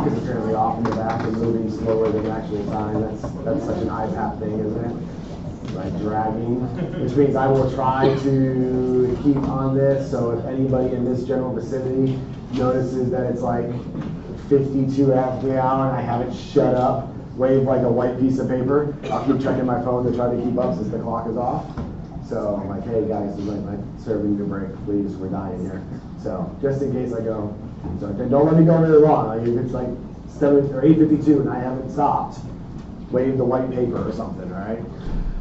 clock is apparently off in the back and moving slower than actual time. That's such an iPad thing, isn't it? Like dragging, which means I will try to keep on this. So if anybody in this general vicinity notices that it's like 52 after the hour and I haven't shut up, wave like a white piece of paper. I'll keep checking my phone to try to keep up since the clock is off. So I'm like, hey guys, it's like serving your break, please, we're dying here. So just in case I go, so don't let me go really long. Like if it's like 7 or 8:52 and I haven't stopped, wave the white paper or something, all right?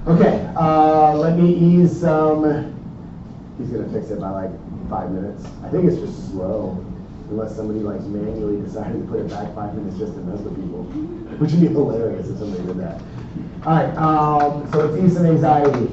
Okay, let me ease some. He's gonna fix it by like 5 minutes. I think it's just slow, unless somebody like manually decided to put it back 5 minutes just to mess with people, which would be hilarious if somebody did that. All right, so let's ease some anxiety.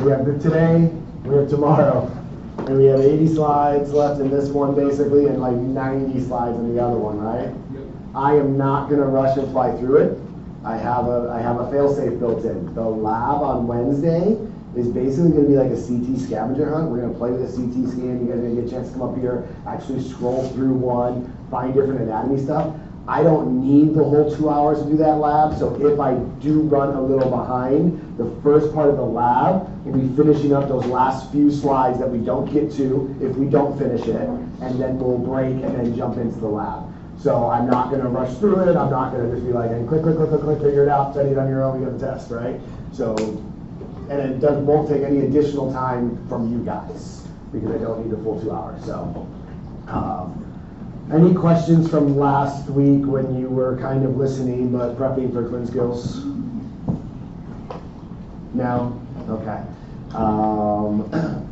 We have today, we have tomorrow, and we have 80 slides left in this one basically, and like 90 slides in the other one, right? Yep. I am not gonna rush and fly through it. I have a fail-safe built in. The lab on Wednesday is basically going to be like a CT scavenger hunt. We're going to play with a CT scan. You guys are going to get a chance to come up here, actually scroll through one, find different anatomy stuff. I don't need the whole 2 hours to do that lab, so if I do run a little behind, the first part of the lab will be finishing up those last few slides that we don't get to if we don't finish it, and then we'll break and then jump into the lab. So I'm not going to rush through it. I'm not going to just be like, and click, figure it out, study it on your own, we get the test, right? So, and it won't take any additional time from you guys because I don't need the full 2 hours. So, any questions from last week when you were kind of listening but prepping for Clin Skills? No? Okay.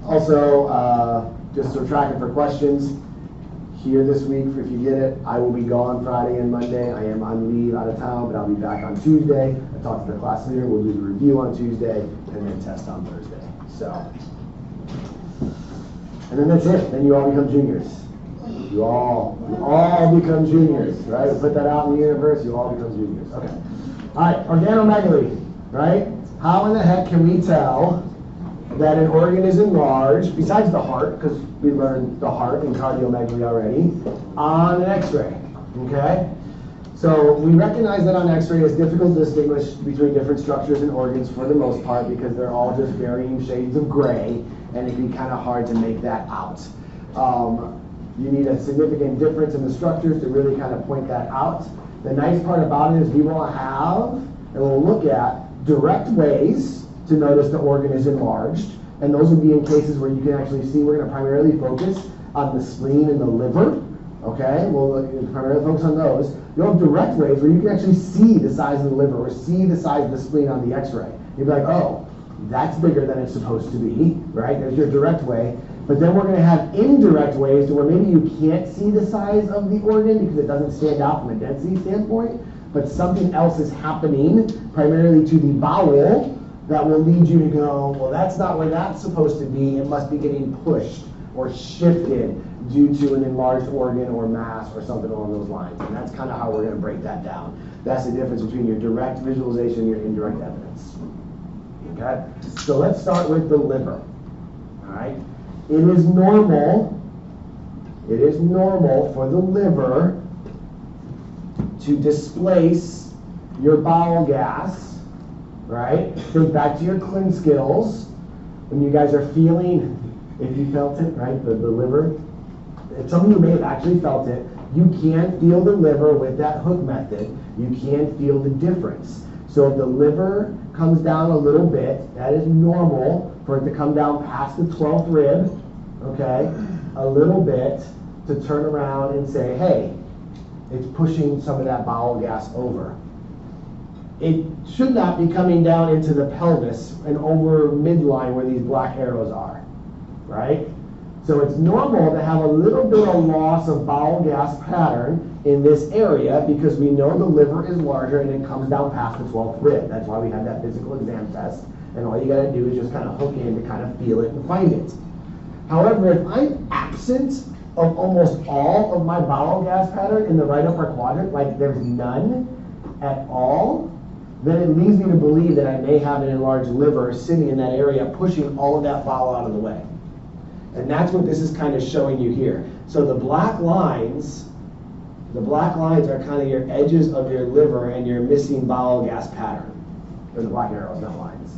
Also, just so tracking for questions, here this week, if you get it, I will be gone Friday and Monday. I am on leave out of town, but I'll be back on Tuesday. I talked to the class leader. We'll do the review on Tuesday and then test on Thursday. So, and then that's it. Then you all become juniors. You all become juniors, right? We put that out in the universe. You all become juniors. Okay. All right. Organomegaly, right? How in the heck can we tell that an organ is enlarged, besides the heart, because we learned the heart and cardiomegaly already, on an x-ray, okay? So we recognize that on x-ray it's difficult to distinguish between different structures and organs for the most part because they're all just varying shades of gray, and it can be kind of hard to make that out. You need a significant difference in the structures to really kind of point that out. The nice part about it is we will have, and we'll look at, direct ways to notice the organ is enlarged, and those would be in cases where you can actually see. We're going to primarily focus on the spleen and the liver, okay? We'll primarily focus on those. You'll have direct ways where you can actually see the size of the liver or see the size of the spleen on the x-ray. You'll be like, oh, that's bigger than it's supposed to be, right? There's your direct way. But then we're going to have indirect ways to where maybe you can't see the size of the organ because it doesn't stand out from a density standpoint, but something else is happening primarily to the bowel that will lead you to go, well, that's not where that's supposed to be. It must be getting pushed or shifted due to an enlarged organ or mass or something along those lines. And that's kind of how we're going to break that down. That's the difference between your direct visualization and your indirect evidence. Okay? So let's start with the liver. All right? It is normal for the liver to displace your bowel gas. Right? Think back to your Clin Skills. When you guys are feeling, if you felt it, right, the liver. If some of you may have actually felt it, you can feel the liver with that hook method. You can feel the difference. So if the liver comes down a little bit, that is normal for it to come down past the 12th rib, okay, a little bit to turn around and say, hey, it's pushing some of that bowel gas over. It should not be coming down into the pelvis and over midline where these black arrows are, right? So it's normal to have a little bit of loss of bowel gas pattern in this area because we know the liver is larger and it comes down past the 12th rib. That's why we have that physical exam test. And all you got to do is just kind of hook in to kind of feel it and find it. However, if I'm absent of almost all of my bowel gas pattern in the right upper quadrant, like there's none at all, then it leads me to believe that I may have an enlarged liver sitting in that area pushing all of that bowel out of the way. And that's what this is kind of showing you here. So the black lines The black lines are kind of your edges of your liver and your missing bile gas pattern. Or the black arrows, not lines.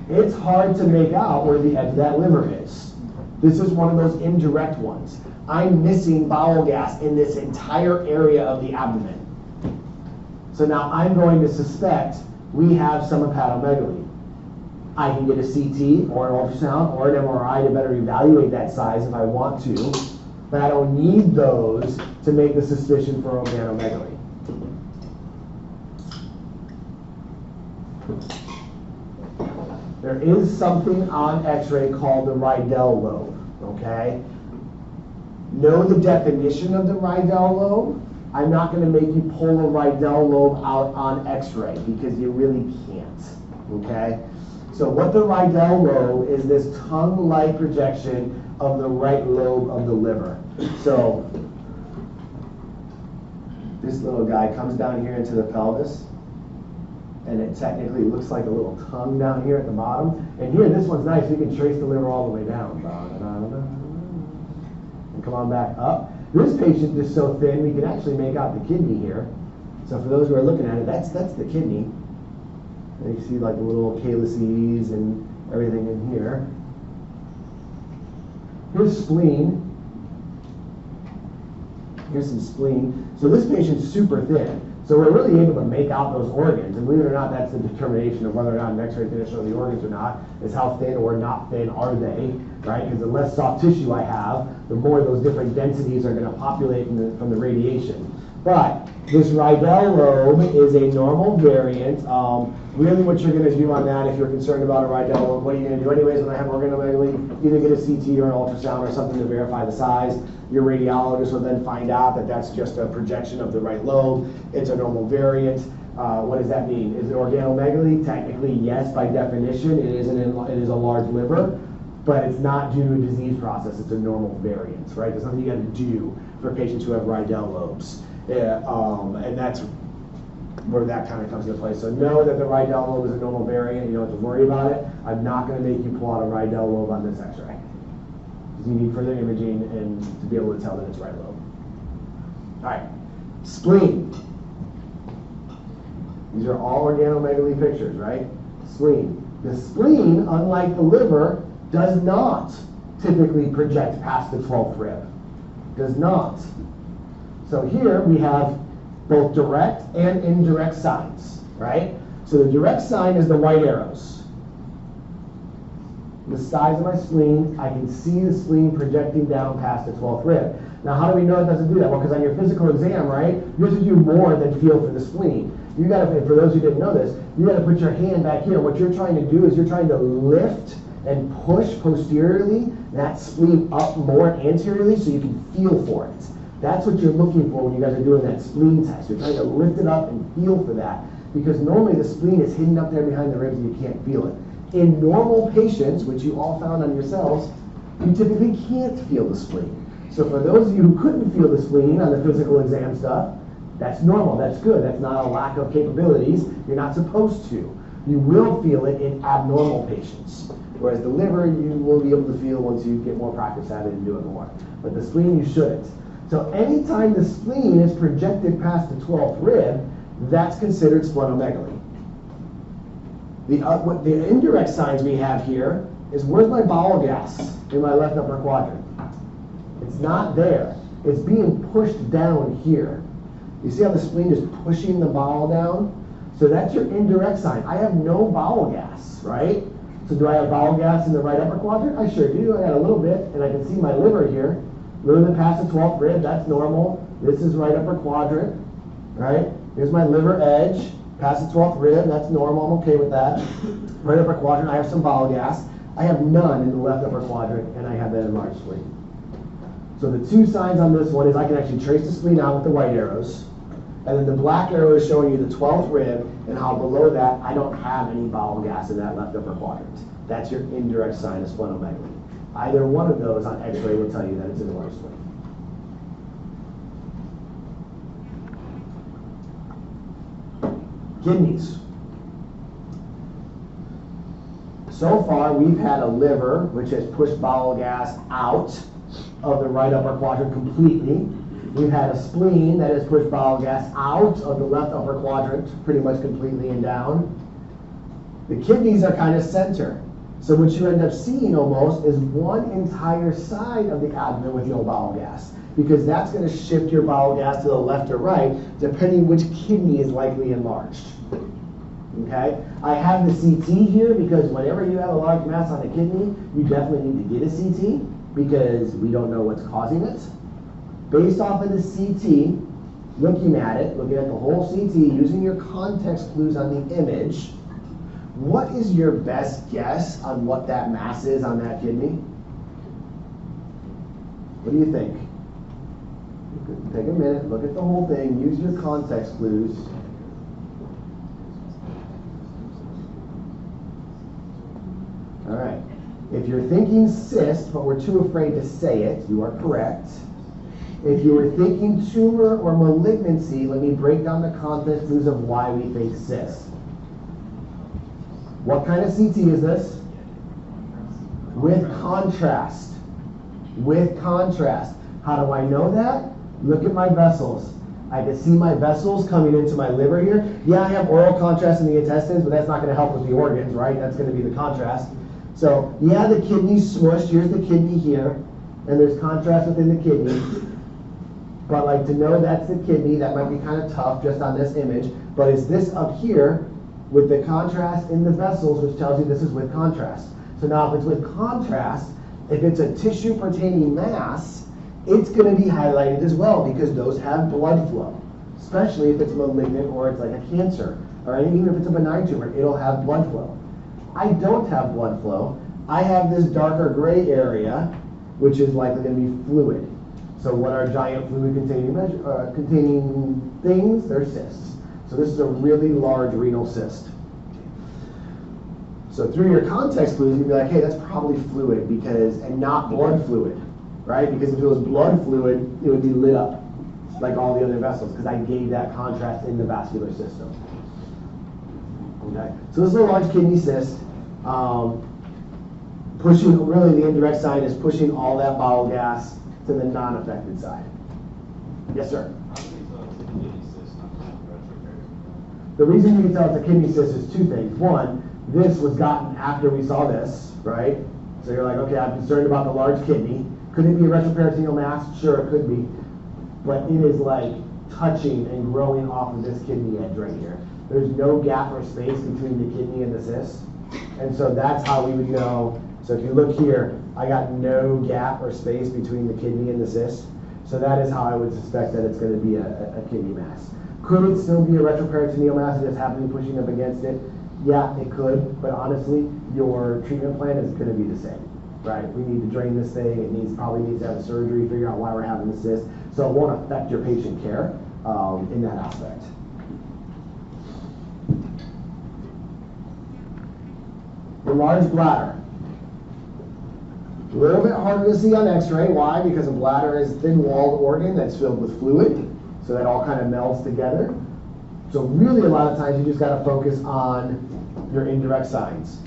It's hard to make out where the edge of that liver is. This is one of those indirect ones. I'm missing bile gas in this entire area of the abdomen. So now I'm going to suspect we have some hepatomegaly. I can get a CT or an ultrasound or an MRI to better evaluate that size if I want to, but I don't need those to make the suspicion for organomegaly. There is something on X-ray called the Rydell lobe, okay? Know the definition of the Rydell lobe. I'm not going to make you pull the Rydell lobe out on X-ray because you really can't, okay? So what the Rydell lobe is this tongue-like projection of the right lobe of the liver. So this little guy comes down here into the pelvis, and it technically looks like a little tongue down here at the bottom. And here, this one's nice. You can trace the liver all the way down. And come on back up. This patient is so thin, we can actually make out the kidney here. So for those who are looking at it, that's the kidney. And you see like the little calyces and everything in here. Here's spleen. Here's some spleen. So this patient's super thin. So we're really able to make out those organs. And believe it or not, that's the determination of whether or not an X-ray can show the organs or not, is how thin or not thin are they, right? Because the less soft tissue I have, the more those different densities are going to populate from the radiation. But this Rydell lobe is a normal variant. Really what you're going to do on that, if you're concerned about a Rydell lobe, what are you going to do anyways when I have organomegaly? Either get a CT or an ultrasound or something to verify the size. Your radiologist will then find out that that's just a projection of the right lobe. It's a normal variant. What does that mean? Is it organomegaly? Technically, yes, by definition. It is a large liver, but it's not due to a disease process. It's a normal variant, right? There's nothing you got to do for patients who have Rydell lobes. And that's where that kind of comes into play. So know that the Rydell lobe is a normal variant. You don't have to worry about it. I'm not going to make you pull out a Rydell lobe on this X-ray. You need further imaging and to be able to tell that it's right lobe. All right, spleen. These are all organomegaly pictures, right? Spleen. The spleen, unlike the liver, does not typically project past the 12th rib. Does not. So here we have both direct and indirect signs, right? So the direct sign is the white arrows. The size of my spleen, I can see the spleen projecting down past the 12th rib. Now, how do we know it doesn't do that? Well, because on your physical exam, right, you have to do more than feel for the spleen. You got to, for those who didn't know this, you got to put your hand back here. What you're trying to do is you're trying to lift and push posteriorly that spleen up more anteriorly so you can feel for it. That's what you're looking for when you guys are doing that spleen test. You're trying to lift it up and feel for that because normally the spleen is hidden up there behind the ribs and you can't feel it. In normal patients, which you all found on yourselves, you typically can't feel the spleen. So for those of you who couldn't feel the spleen on the physical exam stuff, that's normal, that's good. That's not a lack of capabilities. You're not supposed to. You will feel it in abnormal patients. Whereas the liver, you will be able to feel once you get more practice at it and do it more. But the spleen, you shouldn't. So anytime the spleen is projected past the 12th rib, that's considered splenomegaly. The indirect signs we have here is where's my bowel gas in my left upper quadrant? It's not there. It's being pushed down here. You see how the spleen is pushing the bowel down? So that's your indirect sign. I have no bowel gas, right? So do I have bowel gas in the right upper quadrant? I sure do. I got a little bit, and I can see my liver here. A little bit past the 12th rib, that's normal. This is right upper quadrant, right? Here's my liver edge. Past the 12th rib, that's normal, I'm okay with that. Right upper quadrant, I have some bowel gas. I have none in the left upper quadrant, and I have that enlarged spleen. So the two signs on this one is I can actually trace the spleen out with the white arrows, and then the black arrow is showing you the 12th rib, and how below that, I don't have any bowel gas in that left upper quadrant. That's your indirect sign of splenomegaly. Either one of those on X-ray will tell you that it's an enlarged spleen. Kidneys. So far, we've had a liver which has pushed bowel gas out of the right upper quadrant completely. We've had a spleen that has pushed bile gas out of the left upper quadrant, pretty much completely and down. The kidneys are kind of center. So what you end up seeing almost is one entire side of the abdomen with no bile gas, because that's going to shift your bile gas to the left or right, depending which kidney is likely enlarged. Okay? I have the CT here because whenever you have a large mass on a kidney, you definitely need to get a CT because we don't know what's causing it. Based off of the CT, looking at it, looking at the whole CT, using your context clues on the image, what is your best guess on what that mass is on that kidney? What do you think? Take a minute, look at the whole thing, use your context clues. All right. If you're thinking cyst, but we're too afraid to say it, you are correct. If you were thinking tumor or malignancy, let me break down the context clues of why we think cyst. What kind of CT is this? With contrast. With contrast. How do I know that? Look at my vessels. I can see my vessels coming into my liver here. Yeah, I have oral contrast in the intestines, but that's not going to help with the organs, right? That's going to be the contrast. So, yeah, the kidney's smushed. Here's the kidney here, and there's contrast within the kidney. But like to know that's the kidney, that might be kind of tough just on this image. But it's this up here with the contrast in the vessels, which tells you this is with contrast. So now if it's with contrast, if it's a tissue pertaining mass, it's going to be highlighted as well because those have blood flow, especially if it's malignant or it's like a cancer, or even if it's a benign tumor, it'll have blood flow. I don't have blood flow. I have this darker gray area, which is likely going to be fluid. So what are giant fluid containing things? They're cysts. So this is a really large renal cyst. So through your context clues, you'd be like, hey, that's probably fluid because, and not blood fluid, right? Because if it was blood fluid, it would be lit up like all the other vessels because I gave that contrast in the vascular system. Okay, so this is a large kidney cyst. Pushing, really the indirect side is pushing all that bowel gas to the non-affected side. Yes, sir? The reason you can tell it's a kidney cyst is two things. One, this was gotten after we saw this, right? So you're like, okay, I'm concerned about the large kidney. Could it be a retroperitoneal mass? Sure, it could be. But it is like touching and growing off of this kidney edge right here. There's no gap or space between the kidney and the cyst. And so that's how we would know. So if you look here, I got no gap or space between the kidney and the cyst. So that is how I would suspect that it's going to be a kidney mass. Could it still be a retroperitoneal mass that's happening pushing up against it? Yeah, it could. But honestly, your treatment plan is going to be the same, right? We need to drain this thing. It probably needs to have a surgery, figure out why we're having the cyst. So it won't affect your patient care in that aspect. The large bladder. A little bit harder to see on x-ray. Why? Because a bladder is a thin-walled organ that's filled with fluid. So that all kind of melds together. So really a lot of times you just got to focus on your indirect signs.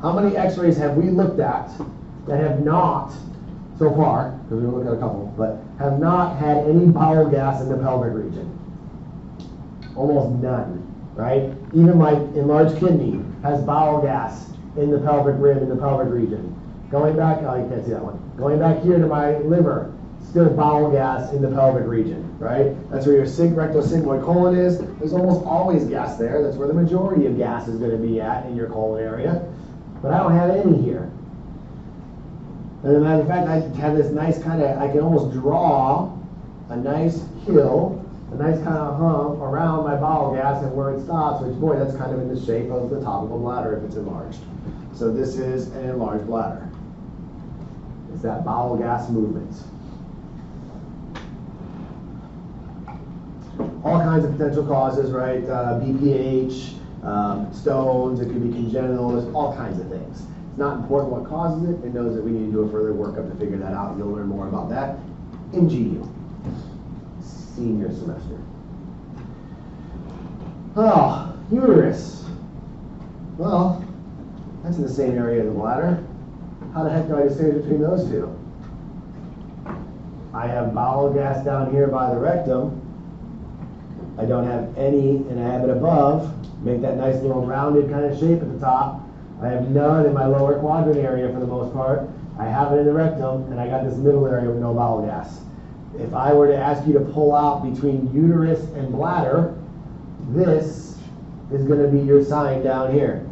How many x-rays have we looked at that have not, so far, because we're going to look at a couple, but have not had any bowel gas in the pelvic region? Almost none, right? Even my enlarged kidney has bowel gas in the pelvic rim, in the pelvic region. Going back, oh, you can't see that one. Going back here to my liver, still bowel gas in the pelvic region, right? That's where your rectosigmoid colon is. There's almost always gas there. That's where the majority of gas is going to be at in your colon area. But I don't have any here. And as a matter of fact, I have this nice kind of, I can almost draw a nice hill, a nice kind of hump around my bowel gas and where it stops, which, boy, that's kind of in the shape of the top of a bladder if it's enlarged. So this is an enlarged bladder. It's that bowel gas movement. All kinds of potential causes, right? BPH, stones, it could be congenital, there's all kinds of things. It's not important what causes it. It knows that we need to do a further workup to figure that out. You'll learn more about that in GU, senior semester. Oh, uterus. Well, that's in the same area of the bladder. How the heck do I distinguish between those two? I have bowel gas down here by the rectum. I don't have any, and I have it above. Make that nice little rounded kind of shape at the top. I have none in my lower quadrant area for the most part. I have it in the rectum, and I got this middle area with no bowel gas. If I were to ask you to pull out between uterus and bladder, this is going to be your sign down here.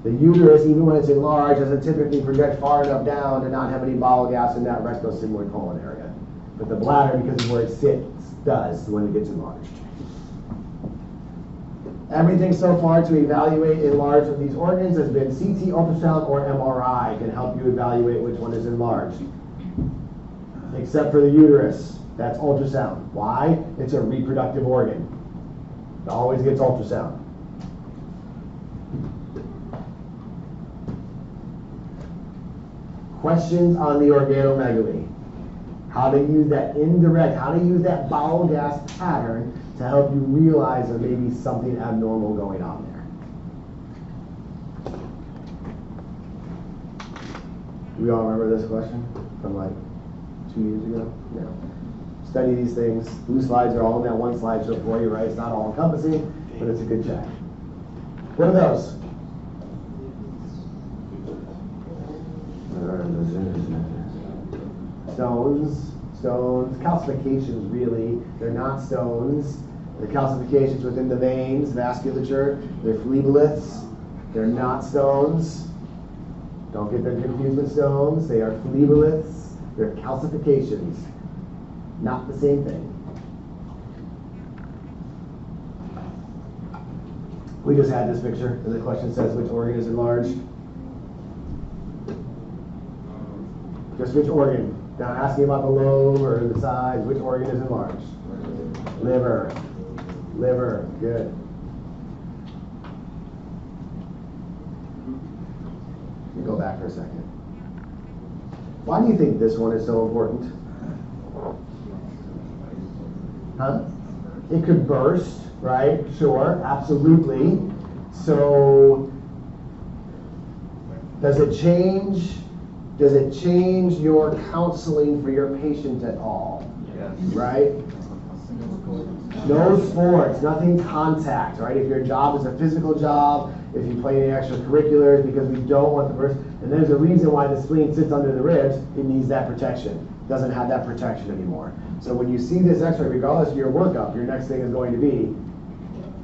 The uterus, even when it's enlarged, doesn't typically project far enough down to not have any bowel gas in that rectosigmoid colon area. But the bladder, because of where it sits, does when it gets enlarged. Everything so far to evaluate enlarged of these organs has been CT, ultrasound, or MRI can help you evaluate which one is enlarged. Except for the uterus, that's ultrasound. Why? It's a reproductive organ. It always gets ultrasound. Questions on the organomegaly. How to use that indirect, how to use that bowel gas pattern to help you realize there may be something abnormal going on there. Do we all remember this question from like 2 years ago? No. Study these things. Blue slides are all in that one slideshow for you, right? It's not all encompassing, but it's a good check. What are those? Stones, calcifications really. They're not stones. They're calcifications within the veins, vasculature. They're phlebolyths. They're not stones. Don't get them confused with stones. They are phlebolyths. They're calcifications. Not the same thing. We just had this picture, and the question says which organ is enlarged. Just which organ? Not asking about the lobe or the size. Which organ is enlarged? Liver. Liver. Good. Let me go back for a second. Why do you think this one is so important? Huh? It could burst, right? Sure, absolutely. So, does it change your counseling for your patient at all? Yes. Right? No sports, nothing contact, right? If your job is a physical job, if you play any extracurriculars, because we don't want the person, and there's a reason why the spleen sits under the ribs, it needs that protection. It doesn't have that protection anymore. So when you see this x-ray, regardless of your workup, your next thing is going to be,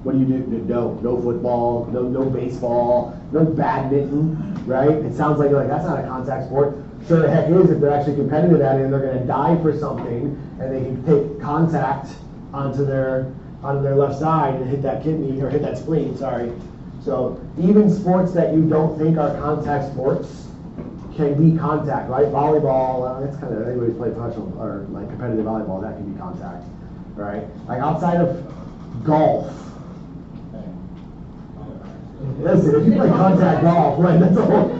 what do you do? No football, no baseball, no badminton, right? It sounds like that's not a contact sport. Sure the heck is if they're actually competitive at it and they're going to die for something and they can take contact onto their left side and hit that kidney or hit that spleen, sorry. So even sports that you don't think are contact sports can be contact, right? Volleyball, that's kind of, anybody's played professional or like competitive volleyball, that can be contact, right? Like outside of golf. Listen, if you play contact golf, right, that's a whole,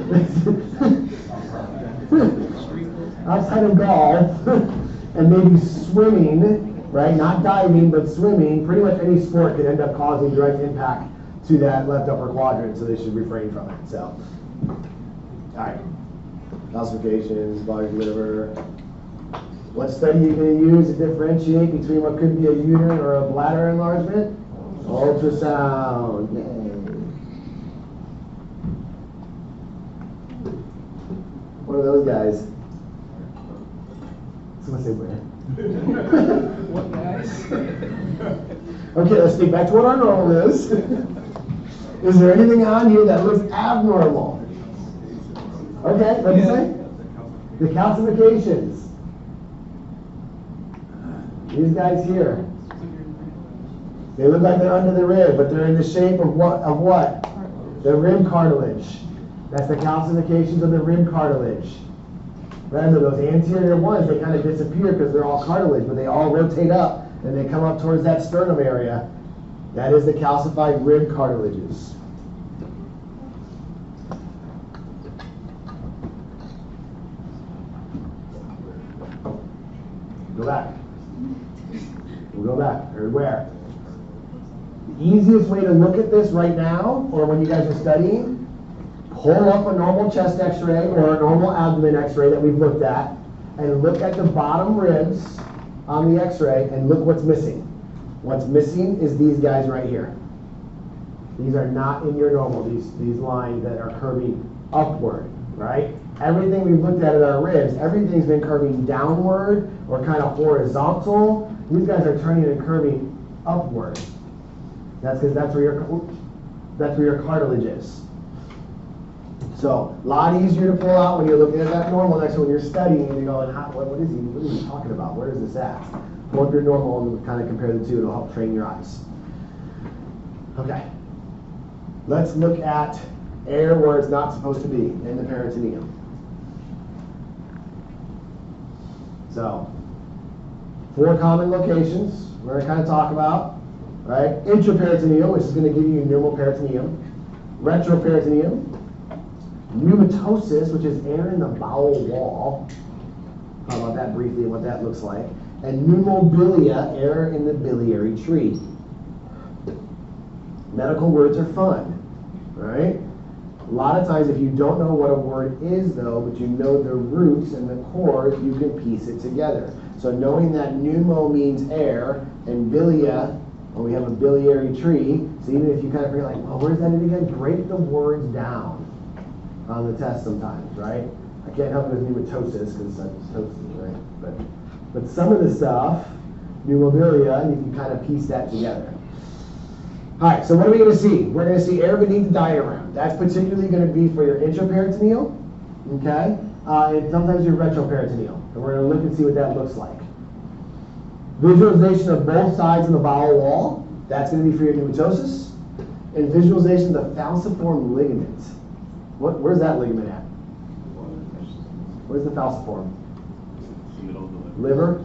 outside of golf, and maybe swimming, right, not diving, but swimming, pretty much any sport can end up causing direct impact to that left upper quadrant, so they should refrain from it, so. All right, calcifications, large liver. What study are you going to use to differentiate between what could be a uterine or a bladder enlargement? Ultrasound, yay. What are those guys? Someone say where? What guys? Okay, let's think back to what our normal is. Is there anything on here that looks abnormal? Okay, what do you say? The calcifications. These guys here. They look like they're under the rib, but they're in the shape of what? The rib cartilage. That's the calcifications of the rib cartilage. Remember, those anterior ones, they kind of disappear because they're all cartilage, but they all rotate up and they come up towards that sternum area. That is the calcified rib cartilages. Go back. We'll go back. Or where? The easiest way to look at this right now, or when you guys are studying, pull up a normal chest x-ray or a normal abdomen x-ray that we've looked at, and look at the bottom ribs on the x-ray and look what's missing. What's missing is these guys right here. These are not in your normal, these lines that are curving upward, right? Everything we've looked at our ribs, everything's been curving downward or kind of horizontal. These guys are turning and curving upward. That's because that's where your cartilage is. So a lot easier to pull out when you're looking at that normal next to when you're studying and you're going, what is he talking about? Where is this at? Pull up your normal and kind of compare the two. It'll help train your eyes. Okay. Let's look at air where it's not supposed to be in the peritoneum. So, 4 common locations we're going to kind of talk about, right? Intraperitoneal, which is going to give you pneumoperitoneum. Retroperitoneum. Pneumatosis, which is air in the bowel wall. Talk about that briefly and what that looks like. And pneumobilia, air in the biliary tree. Medical words are fun, right? A lot of times if you don't know what a word is though, but you know the roots and the chords, you can piece it together. So knowing that pneumo means air and bilia, well, we have a biliary tree, so even if you kind of forget like, well, where's that in again? Break the words down on the test sometimes, right? I can't help it with pneumatosis because it's tosis, right? But some of the stuff, pneumobilia, you can kind of piece that together. All right, so what are we going to see? We're going to see air beneath the diaphragm. That's particularly going to be for your intraperitoneal, okay? And sometimes your retroperitoneal. And we're going to look and see what that looks like. Visualization of both sides of the bowel wall. That's going to be for your pneumatosis. And visualization of the falciform ligament. Where's that ligament at? Where's the falciform? Liver?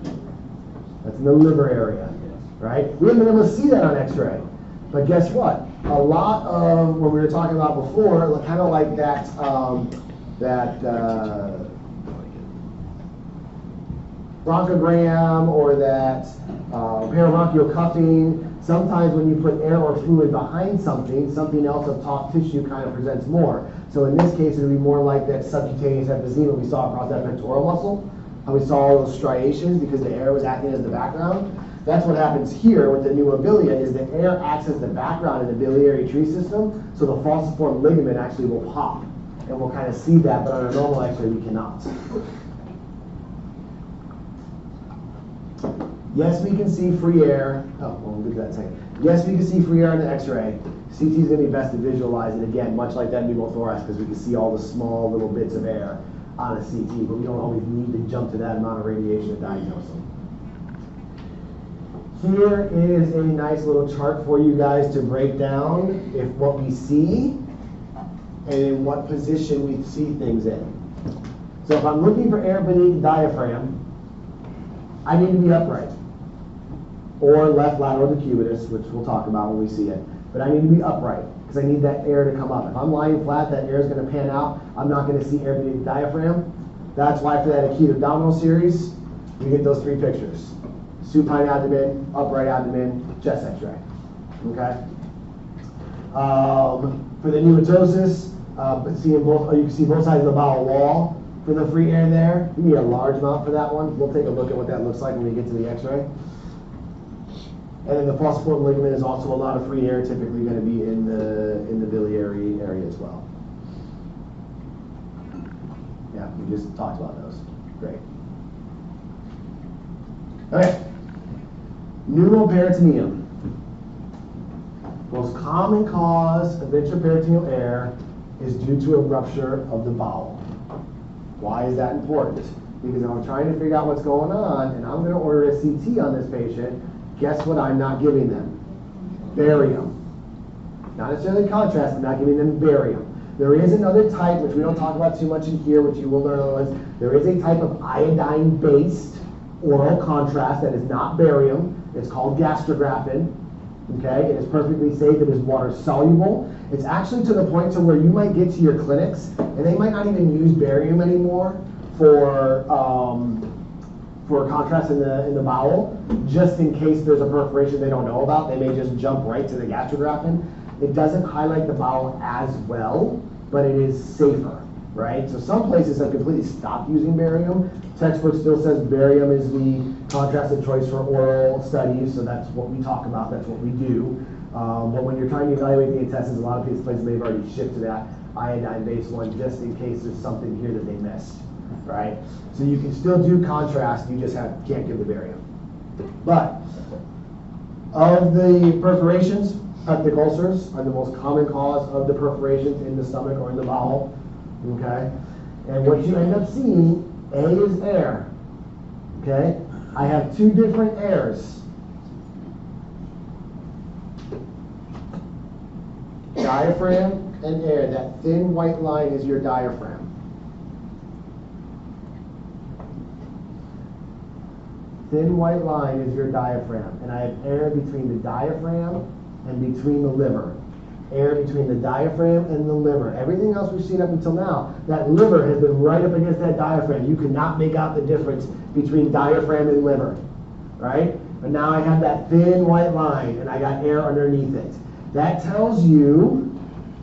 That's in the liver area, right? We haven't been able to see that on x-ray. But guess what? A lot of what we were talking about before, kind of like that, bronchogram or that parabronchial cuffing, sometimes when you put air or fluid behind something else of taut tissue kind of presents more. So in this case, it would be more like that subcutaneous emphysema we saw across that pectoral muscle, how we saw all those striations because the air was acting as the background. That's what happens here with the pneumobilia is the air acts as the background in the biliary tree system, so the falciform ligament actually will pop. And we'll kind of see that, but on a normal x-ray we cannot. Yes, we can see free air. Oh, well, we'll get to that in a second. Yes, we can see free air on the x-ray. CT is going to be best to visualize it again, much like that pneumothorax, because we can see all the small little bits of air on a CT, but we don't always need to jump to that amount of radiation to diagnose them. Here is a nice little chart for you guys to break down if what we see and in what position we see things in. So if I'm looking for air beneath the diaphragm, I need to be upright. Or left lateral decubitus, which we'll talk about when we see it. But I need to be upright because I need that air to come up. If I'm lying flat, that air is going to pan out. I'm not going to see air beneath the diaphragm. That's why for that acute abdominal series, we get those 3 pictures. Supine abdomen, upright abdomen, chest x-ray. Okay? For the pneumatosis, you can see both sides of the bowel wall. For the free air there, you need a large amount for that one. We'll take a look at what that looks like when we get to the x-ray. And then the falciform ligament is also a lot of free air, typically going to be in the biliary area as well. Yeah, we just talked about those. Great. Okay. Pneumoperitoneum. Most common cause of intraperitoneal air is due to a rupture of the bowel. Why is that important? Because if I'm trying to figure out what's going on and I'm going to order a CT on this patient, guess what I'm not giving them? Barium. Not necessarily contrast, I'm not giving them barium. There is another type, which we don't talk about too much in here, which you will learn otherwise. There is a type of iodine-based oral contrast that is not barium. It's called gastrografin. Okay, it is perfectly safe. It is water soluble. It's actually to the point to where you might get to your clinics and they might not even use barium anymore for contrast in the bowel, just in case there's a perforation they don't know about. They may just jump right to the gastrografin. It doesn't highlight the bowel as well, but it is safer. right? So some places have completely stopped using barium. Textbook still says barium is the contrast of choice for oral studies, so that's what we talk about, that's what we do. But when you're trying to evaluate the intestines, a lot of these places they've already shifted to that iodine-based one just in case there's something here that they missed, right? So you can still do contrast, you just can't give the barium. But of the perforations, peptic ulcers are the most common cause of the perforations in the stomach or in the bowel, okay? And what you end up seeing, A is air, okay? I have two different airs. Diaphragm and air. That thin white line is your diaphragm. Thin white line is your diaphragm. And I have air between the diaphragm and between the liver. Air between the diaphragm and the liver. Everything else we've seen up until now, that liver has been right up against that diaphragm. You cannot make out the difference between diaphragm and liver, right? But now I have that thin white line and I got air underneath it. That tells you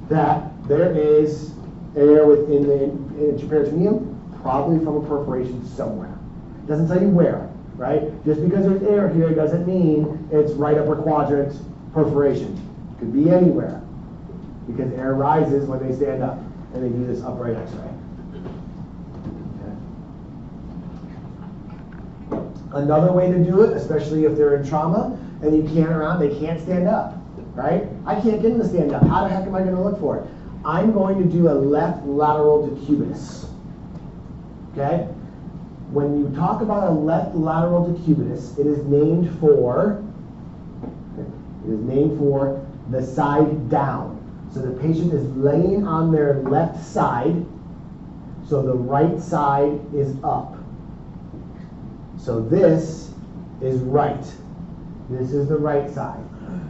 that there is air within the intraperitoneum, probably from a perforation somewhere. It doesn't tell you where, right? Just because there's air here doesn't mean it's right upper quadrant perforation. It could be anywhere because air rises when they stand up and they do this upright x-ray. Okay. Another way to do it, especially if they're in trauma and you they can't stand up. Right? I can't get them to stand up. How the heck am I going to look for it? I'm going to do a left lateral decubitus. Okay? When you talk about a left lateral decubitus, it is named for the side down. So the patient is laying on their left side, so the right side is up. So this is right. This is the right side.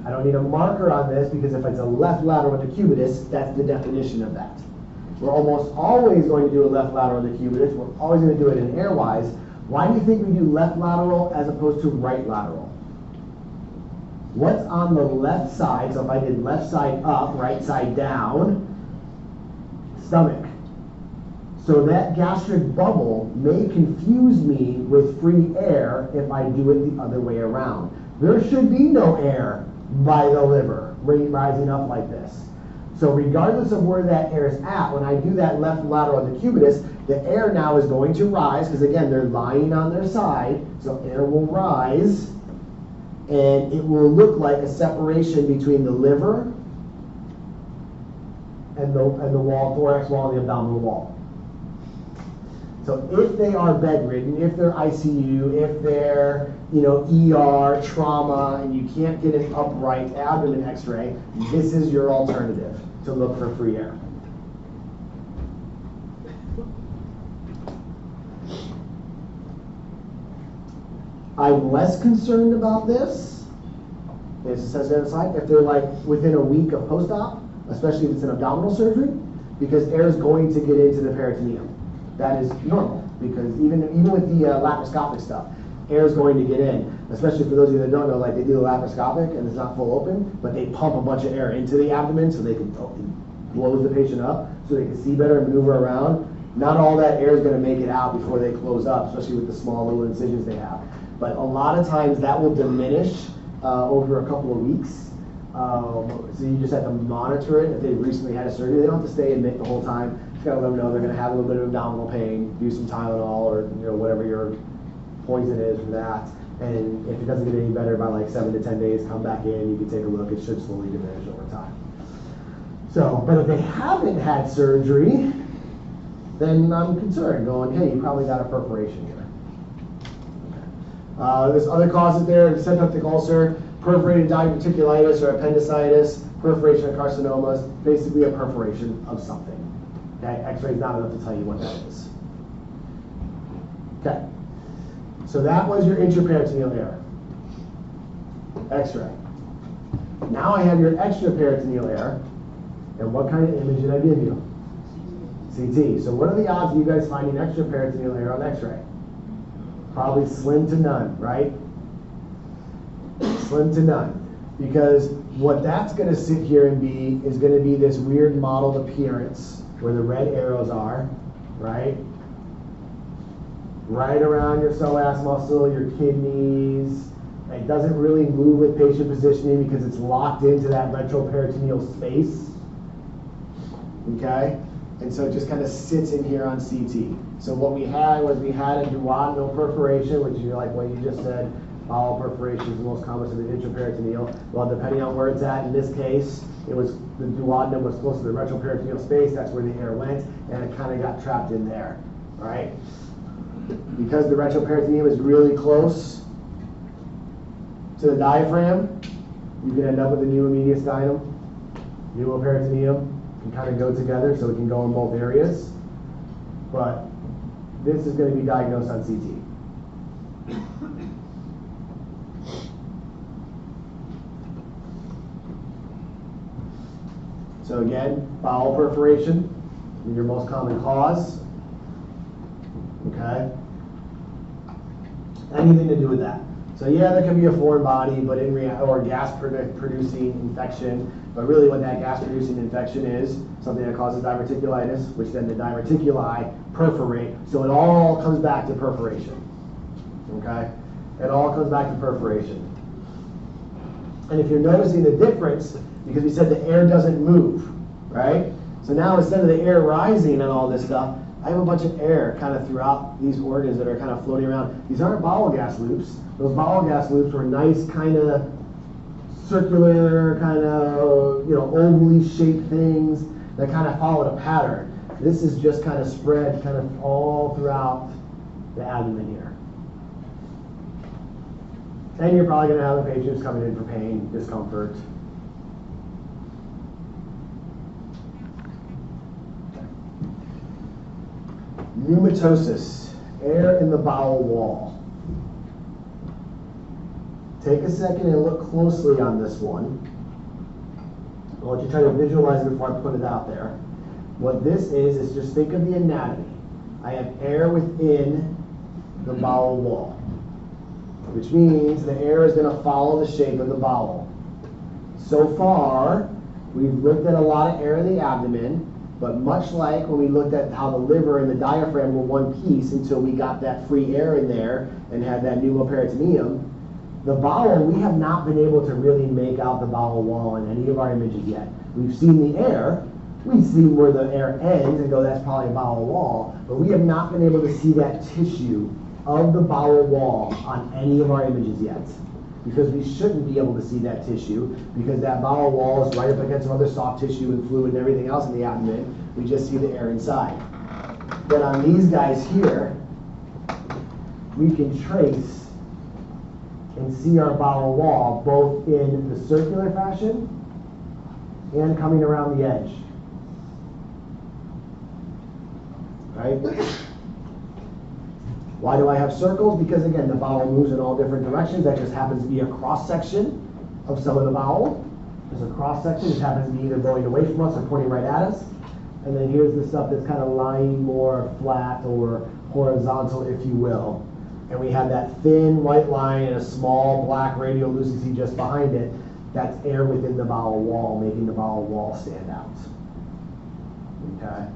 I don't need a marker on this because if it's a left lateral decubitus, that's the definition of that. We're almost always going to do a left lateral decubitus. We're always going to do it in airwise. Why do you think we do left lateral as opposed to right lateral? What's on the left side? So if I did left side up, right side down, stomach. So that gastric bubble may confuse me with free air if I do it the other way around. There should be no air by the liver rising up like this. So regardless of where that air is at, when I do that left lateral decubitus, the air now is going to rise, because again, they're lying on their side, so air will rise, and it will look like a separation between the liver and the wall, thorax wall, and the abdominal wall. So if they are bedridden, if they're ICU, if they're ER, trauma, and you can't get an upright abdomen x-ray, this is your alternative to look for free air. I'm less concerned about this. It says that aside, if they're like within a week of post-op, especially if it's an abdominal surgery, because air is going to get into the peritoneum. That is normal, because even with the laparoscopic stuff, air is going to get in, especially for those of you that don't know, like they do the laparoscopic and it's not full open, but they pump a bunch of air into the abdomen so they can blows the patient up so they can see better and maneuver around. Not all that air is going to make it out before they close up, especially with the small little incisions they have. But a lot of times that will diminish over a couple of weeks. So you just have to monitor it. If they recently had a surgery, they don't have to stay admit the whole time. Just gotta let them know they're gonna have a little bit of abdominal pain, do some Tylenol or whatever your poison is for that. And if it doesn't get any better by like 7 to 10 days, come back in, you can take a look. It should slowly diminish over time. So, but if they haven't had surgery, then I'm concerned, going, hey, you probably got a perforation here. There's other causes there, septic ulcer, perforated diverticulitis or appendicitis, perforation of carcinomas, basically a perforation of something. Okay, X-ray is not enough to tell you what that is. Okay, so that was your intraperitoneal air. X-ray. Now I have your extraperitoneal air, and what kind of image did I give you? CT. So what are the odds of you guys finding extraperitoneal air on X-ray? Probably slim to none, right? Slim to none. Because what that's going to sit here and be is going to be this weird mottled appearance where the red arrows are, right? Right around your psoas muscle, your kidneys. It doesn't really move with patient positioning because it's locked into that retroperitoneal space. Okay? And so it just kind of sits in here on CT. So what we had was we had a duodenal perforation, which is like what you just said, bowel perforation is the most common to the intraperitoneal. Well, depending on where it's at, in this case, it was the duodenum was close to the retroperitoneal space. That's where the air went, and it kind of got trapped in there. All right? Because the retroperitoneum is really close to the diaphragm, you can end up with a pneumomediastinum, pneumoperitoneum can kind of go together, so it can go in both areas. But this is going to be diagnosed on CT. So again, bowel perforation, your most common cause. Okay? Anything to do with that. So yeah, there can be a foreign body, but or gas-producing infection. But really what that gas-producing infection is, something that causes diverticulitis, which then the diverticuli perforate. So it all comes back to perforation. Okay? It all comes back to perforation. And if you're noticing the difference, because we said the air doesn't move, right? So now instead of the air rising and all this stuff, I have a bunch of air kind of throughout these organs that are kind of floating around. These aren't bowel gas loops. Those bowel gas loops were nice kind of circular, kind of, ovally shaped things that kind of followed a pattern. This is just kind of spread kind of all throughout the abdomen here. And you're probably going to have a patient who's coming in for pain, discomfort. Pneumatosis, air in the bowel wall. Take a second and look closely on this one. I want you to try to visualize it before I put it out there. What this is just think of the anatomy. I have air within the bowel wall, which means the air is going to follow the shape of the bowel. So far, we've looked at a lot of air in the abdomen, but much like when we looked at how the liver and the diaphragm were one piece until we got that free air in there and had that pneumoperitoneum, the bowel, we have not been able to really make out the bowel wall in any of our images yet. We've seen the air, we've seen where the air ends and go, that's probably a bowel wall, but we have not been able to see that tissue of the bowel wall on any of our images yet. Because we shouldn't be able to see that tissue, because that bowel wall is right up against some other soft tissue and fluid and everything else in the abdomen. We just see the air inside. But on these guys here, we can trace and see our bowel wall both in the circular fashion and coming around the edge. Right? Why do I have circles? Because again, the bowel moves in all different directions. That just happens to be a cross-section of some of the bowel. There's a cross-section. It happens to be either going away from us or pointing right at us. And then here's the stuff that's kind of lying more flat or horizontal, if you will. And we have that thin white line and a small black radiolucency just behind it. That's air within the bowel wall, making the bowel wall stand out. Okay?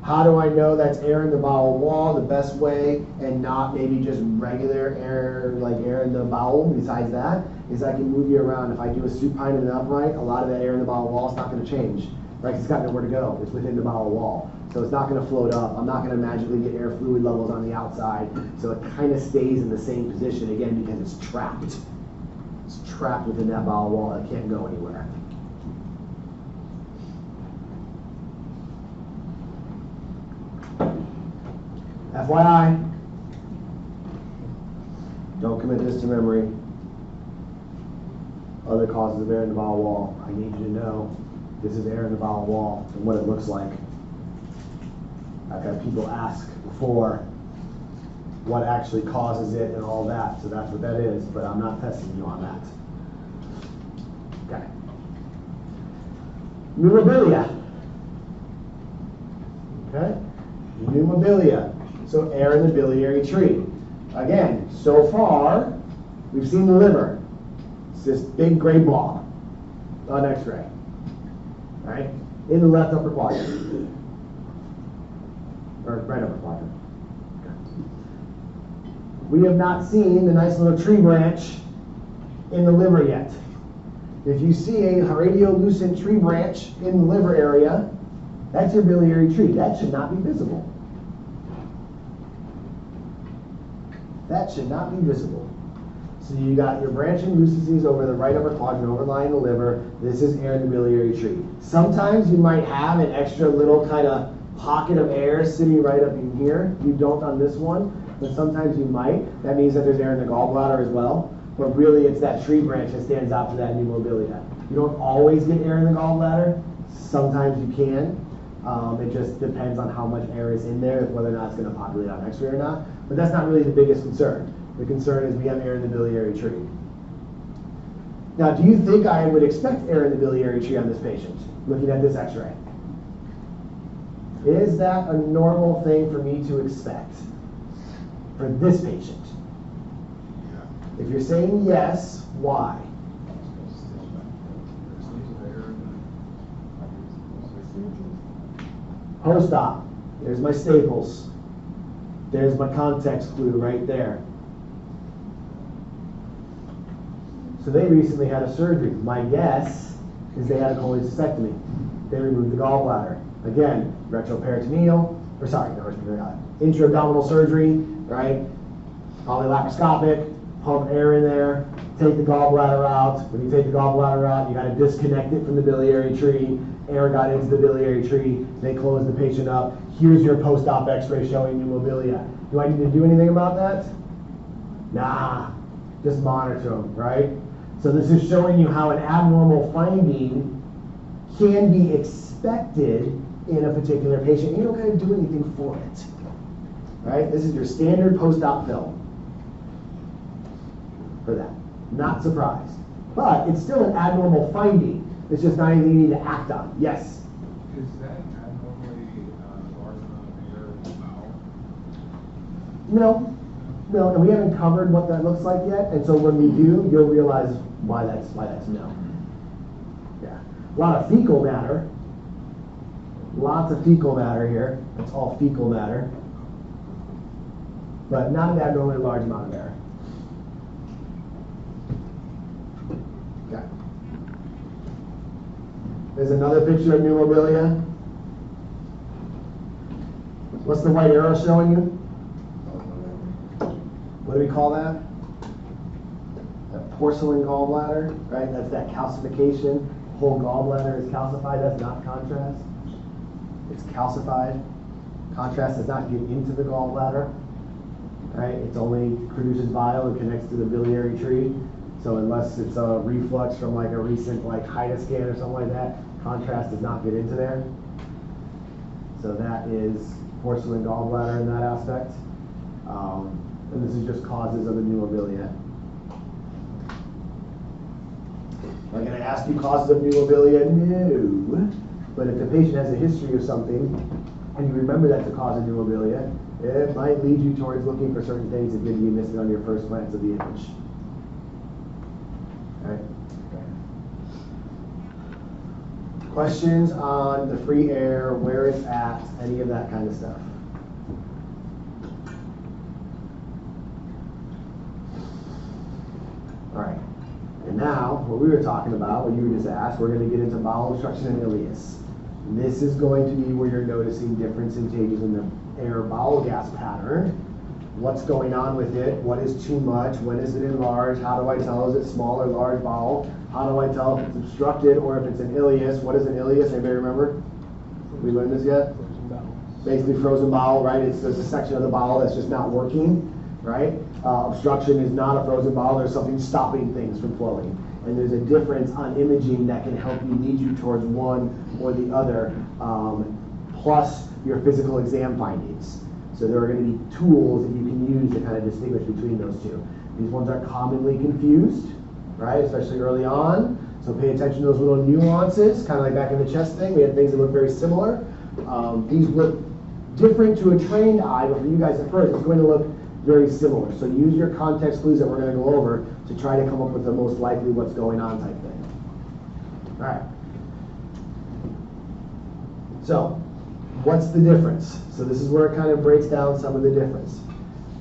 How do I know that's air in the bowel wall? The best way, and not maybe just regular air, like air in the bowel, besides that, is I can move you around. If I do a supine and an upright, a lot of that air in the bowel wall is not going to change. Right? It's got nowhere to go. It's within the bowel wall. So it's not going to float up. I'm not going to magically get air fluid levels on the outside. So it kind of stays in the same position, again, because it's trapped. It's trapped within that bowel wall. It can't go anywhere. FYI, don't commit this to memory. Other causes of air in the bowel wall. I need you to know this is air in the bowel wall and what it looks like. I've had people ask before what actually causes it and all that, so that's what that is, but I'm not testing you on that. Okay. Pneumobilia. Okay? Pneumobilia. So air in the biliary tree. Again, so far, we've seen the liver. It's this big gray blob. on X-ray, right? In the left upper quadrant, or right upper quadrant. We have not seen the nice little tree branch in the liver yet. If you see a radiolucent tree branch in the liver area, that's your biliary tree. That should not be visible. That should not be visible. So you got your branching lucices over the right upper quadrant overlying the liver. This is air in the biliary tree. Sometimes you might have an extra little kind of pocket of air sitting right up in here. You don't on this one, but sometimes you might. That means that there's air in the gallbladder as well. But really it's that tree branch that stands out for that pneumobilia. You don't always get air in the gallbladder. Sometimes you can. It just depends on how much air is in there, whether or not it's going to populate on X-ray or not. But that's not really the biggest concern. The concern is we have air in the biliary tree. Now, do you think I would expect air in the biliary tree on this patient, looking at this X-ray? Is that a normal thing for me to expect for this patient? If you're saying yes, why? Post-op. There's my staples. There's my context clue right there. So they recently had a surgery. My guess is they had a cholecystectomy. They removed the gallbladder. Again, retroperitoneal, or sorry, no, intra-abdominal surgery, right? Probably laparoscopic, pump air in there, take the gallbladder out. When you take the gallbladder out, you got to disconnect it from the biliary tree. Air got into the biliary tree. They closed the patient up. Here's your post-op X-ray showing pneumobilia. Do I need to do anything about that? Nah, just monitor them, right? So this is showing you how an abnormal finding can be expected in a particular patient. You don't got to do anything for it, right? This is your standard post-op film for that. Not surprised. But it's still an abnormal finding. It's just not anything you need to act on. Yes? Is that abnormally large amount of air in the bowel? No. No, and we haven't covered what that looks like yet. And so when we do, you'll realize why that's no. Yeah. A lot of fecal matter. Lots of fecal matter here. It's all fecal matter. But not an abnormally large amount of air. Okay. There's another picture of pneumobilia. What's the white arrow showing you? What do we call that? That porcelain gallbladder, right? That's that calcification. Whole gallbladder is calcified. That's not contrast. It's calcified. Contrast does not get into the gallbladder, right? It only produces bile and connects to the biliary tree. So unless it's a reflux from like a recent like HIDA scan or something like that, contrast does not get into there. So that is porcelain gallbladder in that aspect. And this is just causes of the pneumobilia. Am I going to ask you causes of pneumobilia? No. But if the patient has a history of something, and you remember that's a cause of pneumobilia, it might lead you towards looking for certain things that maybe you missed it on your first glance of the image. All right. Questions on the free air, where it's at, any of that kind of stuff? All right. And now, what we were talking about, what you were just asked, we're going to get into bowel obstruction and ileus. And this is going to be where you're noticing difference in changes in the air bowel gas pattern. What's going on with it? What is too much? When is it enlarged? How do I tell? Is it small or large bowel? How do I tell if it's obstructed or if it's an ileus? What is an ileus? Anybody remember? We learned this yet? Basically frozen bowel, right? There's a section of the bowel that's just not working, right? Obstruction is not a frozen bowel. There's something stopping things from flowing. And there's a difference on imaging that can help you lead you towards one or the other, plus your physical exam findings. So there are going to be tools that you can use to kind of distinguish between those two. These ones are commonly confused, right? Especially early on. So pay attention to those little nuances, kind of like back in the chest thing. We had things that look very similar. These look different to a trained eye, but for you guys at first, it's going to look very similar. So use your context clues that we're going to go over to try to come up with the most likely what's going on type thing. All right. So, what's the difference? So this is where it kind of breaks down some of the difference.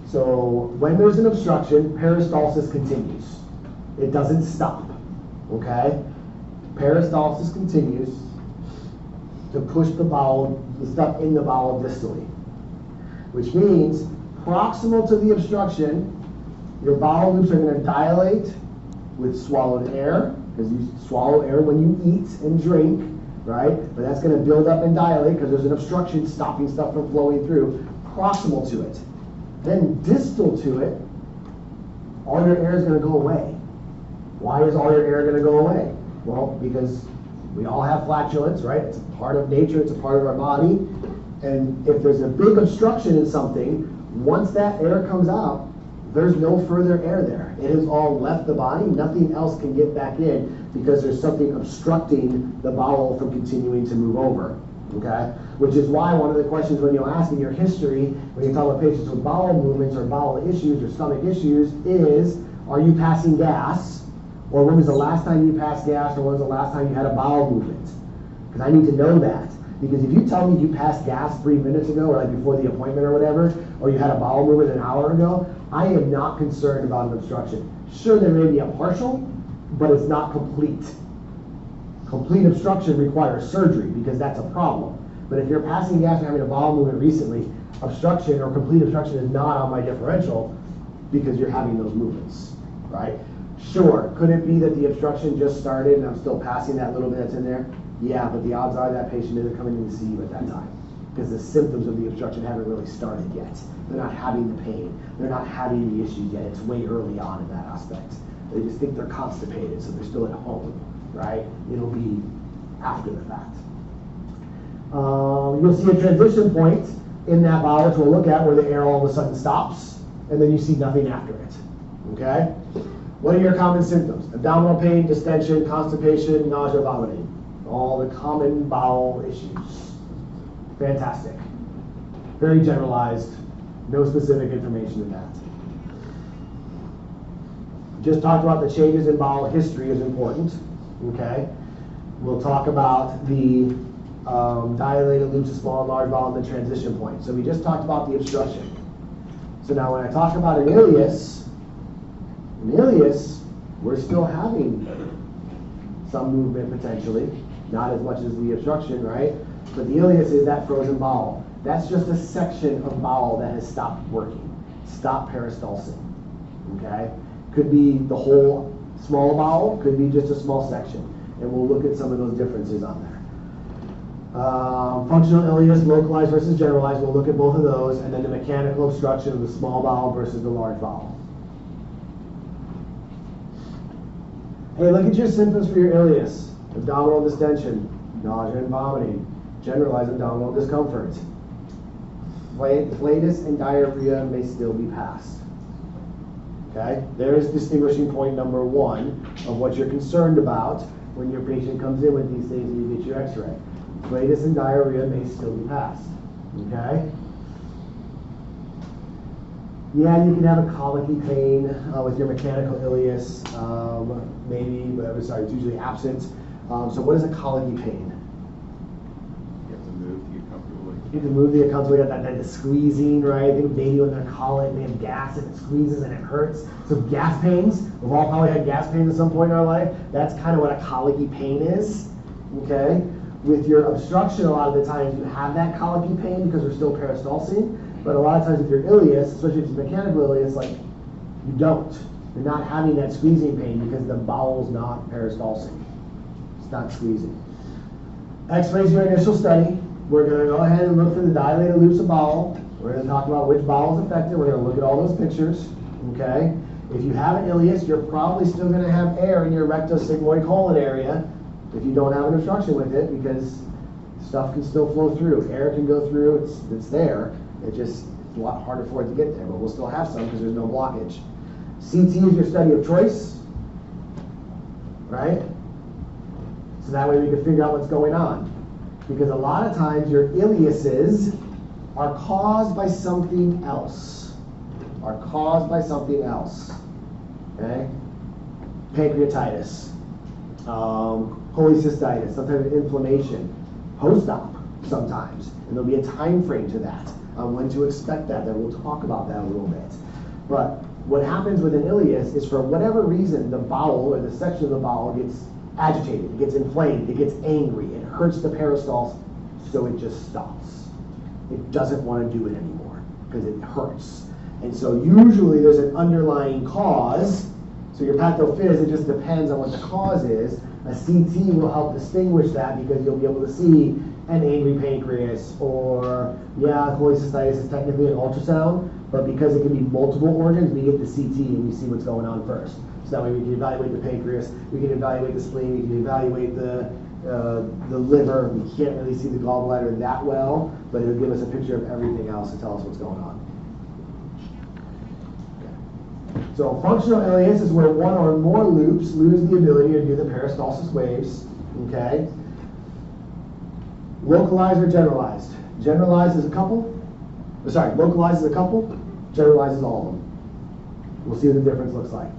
So when there's an obstruction, peristalsis continues. It doesn't stop, okay? Peristalsis continues to push the bowel, the stuff in the bowel distally, which means proximal to the obstruction, your bowel loops are going to dilate with swallowed air, because you swallow air when you eat and drink, right? But that's going to build up and dilate because there's an obstruction stopping stuff from flowing through, proximal to it. Then distal to it, all your air is going to go away. Why is all your air going to go away? Well, because we all have flatulence, right? It's a part of nature, it's a part of our body. And if there's a big obstruction in something, once that air comes out, there's no further air there. It has all left the body. Nothing else can get back in because there's something obstructing the bowel from continuing to move over. Okay? Which is why one of the questions when you ask in your history, when you talk about patients with bowel movements or bowel issues or stomach issues, is, are you passing gas? Or when was the last time you passed gas? Or when was the last time you had a bowel movement? Because I need to know that. Because if you tell me you passed gas 3 minutes ago, or like before the appointment or whatever, or you had a bowel movement an hour ago, I am not concerned about an obstruction. Sure, there may be a partial, but it's not complete. Complete obstruction requires surgery because that's a problem. But if you're passing gas or having a bowel movement recently, obstruction or complete obstruction is not on my differential because you're having those movements, right? Sure, could it be that the obstruction just started and I'm still passing that little bit that's in there? Yeah, but the odds are that patient isn't coming in to see you at that time because the symptoms of the obstruction haven't really started yet. They're not having the pain. They're not having the issues yet. It's way early on in that aspect. They just think they're constipated, so they're still at home, right? It'll be after the fact. You'll see a transition point in that bowel, which we'll look at, where the air all of a sudden stops, and then you see nothing after it, okay? What are your common symptoms? Abdominal pain, distension, constipation, nausea, vomiting. All the common bowel issues. Fantastic. Very generalized, no specific information in that. Just talked about the changes in bowel history is important, okay? We'll talk about the dilated loops of small and large bowel and the transition point. So we just talked about the obstruction. So now when I talk about an ileus, we're still having some movement potentially, not as much as the obstruction, right? But the ileus is that frozen bowel. That's just a section of bowel that has stopped working, stopped peristalsing, okay? Could be the whole small bowel, could be just a small section. And we'll look at some of those differences on there. Functional ileus, localized versus generalized, we'll look at both of those, and then the mechanical obstruction of the small bowel versus the large bowel. Hey, look at your symptoms for your ileus. Abdominal distension, nausea and vomiting, generalized abdominal discomfort. Flatus and diarrhea may still be passed. Okay, there's distinguishing point number one of what you're concerned about when your patient comes in with these things and you get your x-ray. Flatus and diarrhea may still be passed. Okay? Yeah, you can have a colicky pain with your mechanical ileus, maybe, but it's usually absent. So what is a colicky pain? You have to move to get comfortable. You have to move to get comfortable. You got that squeezing, right? I think maybe when they're colic, they have gas and it squeezes and it hurts. So gas pains, we've all probably had gas pains at some point in our life. That's kind of what a colicky pain is, okay? With your obstruction, a lot of the times you have that colicky pain because we're still peristalsing. But a lot of times with your ileus, especially if it's mechanical ileus, like you don't. You're not having that squeezing pain because the bowel's not peristalsing. It's not squeezing. X-rays your initial study. We're going to go ahead and look for the dilated loops of bowel. We're going to talk about which bowel is affected. We're going to look at all those pictures. Okay? If you have an ileus, you're probably still going to have air in your rectosigmoid colon area if you don't have an obstruction with it because stuff can still flow through. Air can go through. It's there. It's a lot harder for it to get there, but we'll still have some because there's no blockage. CT is your study of choice, right? So that way we can figure out what's going on. Because a lot of times your ileuses are caused by something else. Okay? Pancreatitis. cholecystitis, some type of inflammation, post-op sometimes, and there'll be a time frame to that, when to expect that, and we'll talk about that a little bit. But what happens with an ileus is for whatever reason, the bowel or the section of the bowel gets agitated, it gets inflamed, it gets angry, it hurts the peristalsis, so it just stops. It doesn't want to do it anymore because it hurts. And so usually there's an underlying cause. So your pathophys, it just depends on what the cause is. A CT will help distinguish that because you'll be able to see an angry pancreas or, yeah, cholecystitis is technically an ultrasound, but because it can be multiple organs, we get the CT and we see what's going on first. So that way we can evaluate the pancreas, we can evaluate the spleen, we can evaluate the liver. We can't really see the gallbladder that well, but it'll give us a picture of everything else to tell us what's going on. So functional ileus is where one or more loops lose the ability to do the peristalsis waves. Okay. Localized or generalized? Generalized is a couple. Localized is a couple. Generalized is all of them. We'll see what the difference looks like.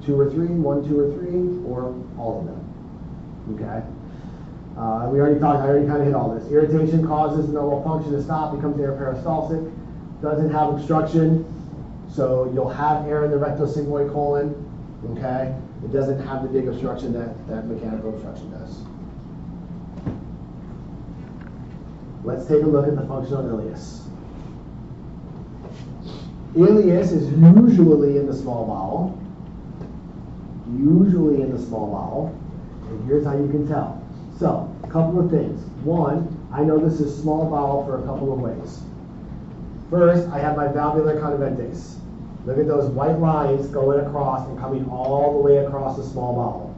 2 or 3, 1, 2 or 3, or all of them. Okay. I already kind of hit all this. Irritation causes the normal function to stop, becomes air peristaltic, doesn't have obstruction, so you'll have air in the rectosigmoid colon, okay? It doesn't have the big obstruction that mechanical obstruction does. Let's take a look at the functional ileus. Ileus is usually in the small bowel. Usually in the small bowel. And here's how you can tell. So, a couple of things. One, I know this is small bowel for a couple of ways. First, I have my valvular conventates. Look at those white lines going across and coming all the way across the small bowel.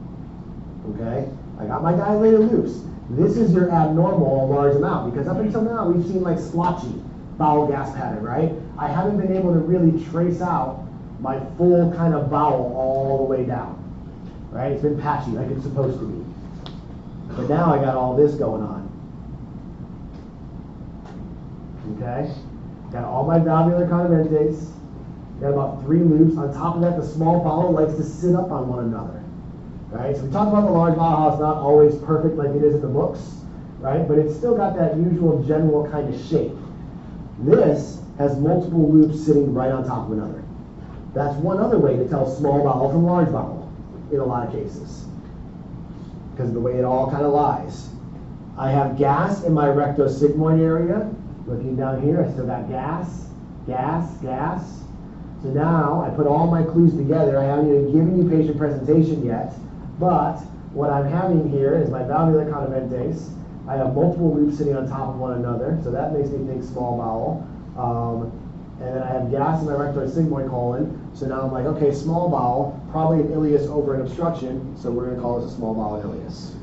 Okay? I got my dilated loops. This is your abnormal, a large amount, because up until now we've seen like splotchy bowel gas pattern, right? I haven't been able to really trace out my full kind of bowel all the way down, right? It's been patchy like it's supposed to be. But now I got all this going on. Okay? Got all my valvular conventates. Got about 3 loops. On top of that, the small bowel likes to sit up on one another. Right? So we talked about the large bowel, how it's not always perfect like it is in the books, right? But it's still got that usual general kind of shape. This has multiple loops sitting right on top of another. That's one other way to tell small bowel from large bowel in a lot of cases, because of the way it all kind of lies. I have gas in my rectosigmoid area. Looking down here, I still got gas, gas, gas. So now I put all my clues together. I haven't even given you patient presentation yet, but what I'm having here is my valvular conventates. I have multiple loops sitting on top of one another, so that makes me think small bowel. And then I have gas in my rectosigmoid colon, so now I'm like, okay, small bowel, probably an ileus over an obstruction, so we're going to call this a small bowel ileus.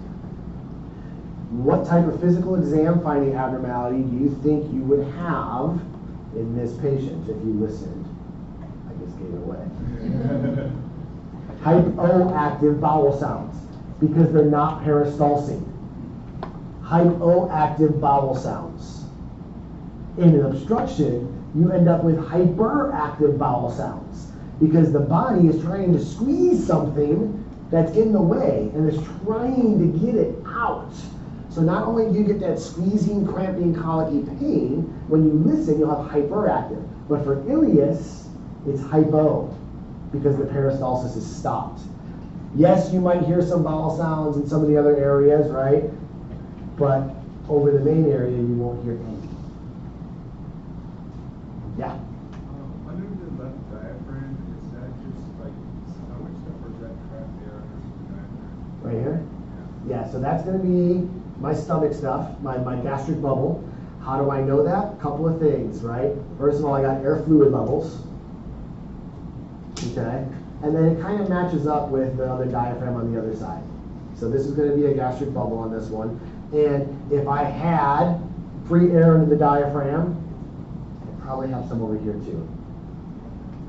What type of physical exam finding abnormality do you think you would have in this patient if you listened? I just gave it away. Hypoactive bowel sounds, because they're not peristalsing. Hypoactive bowel sounds. In an obstruction, you end up with hyperactive bowel sounds, because the body is trying to squeeze something that's in the way and is trying to get it out. So not only do you get that squeezing, cramping, colicky pain, when you listen, you'll have hyperactive. But for ileus, it's hypo, because the peristalsis is stopped. Yes, you might hear some bowel sounds in some of the other areas, right? But over the main area, you won't hear any. Yeah? Under the left diaphragm, is that just like stomach stuff, or is that trapped air under the diaphragm? Right here? Yeah, so that's going to be my stomach stuff, my gastric bubble. How do I know that? A couple of things, right? First of all, I got air fluid levels. Okay? And then it kind of matches up with the other diaphragm on the other side. So this is going to be a gastric bubble on this one. And if I had free air into the diaphragm, I probably have some over here too.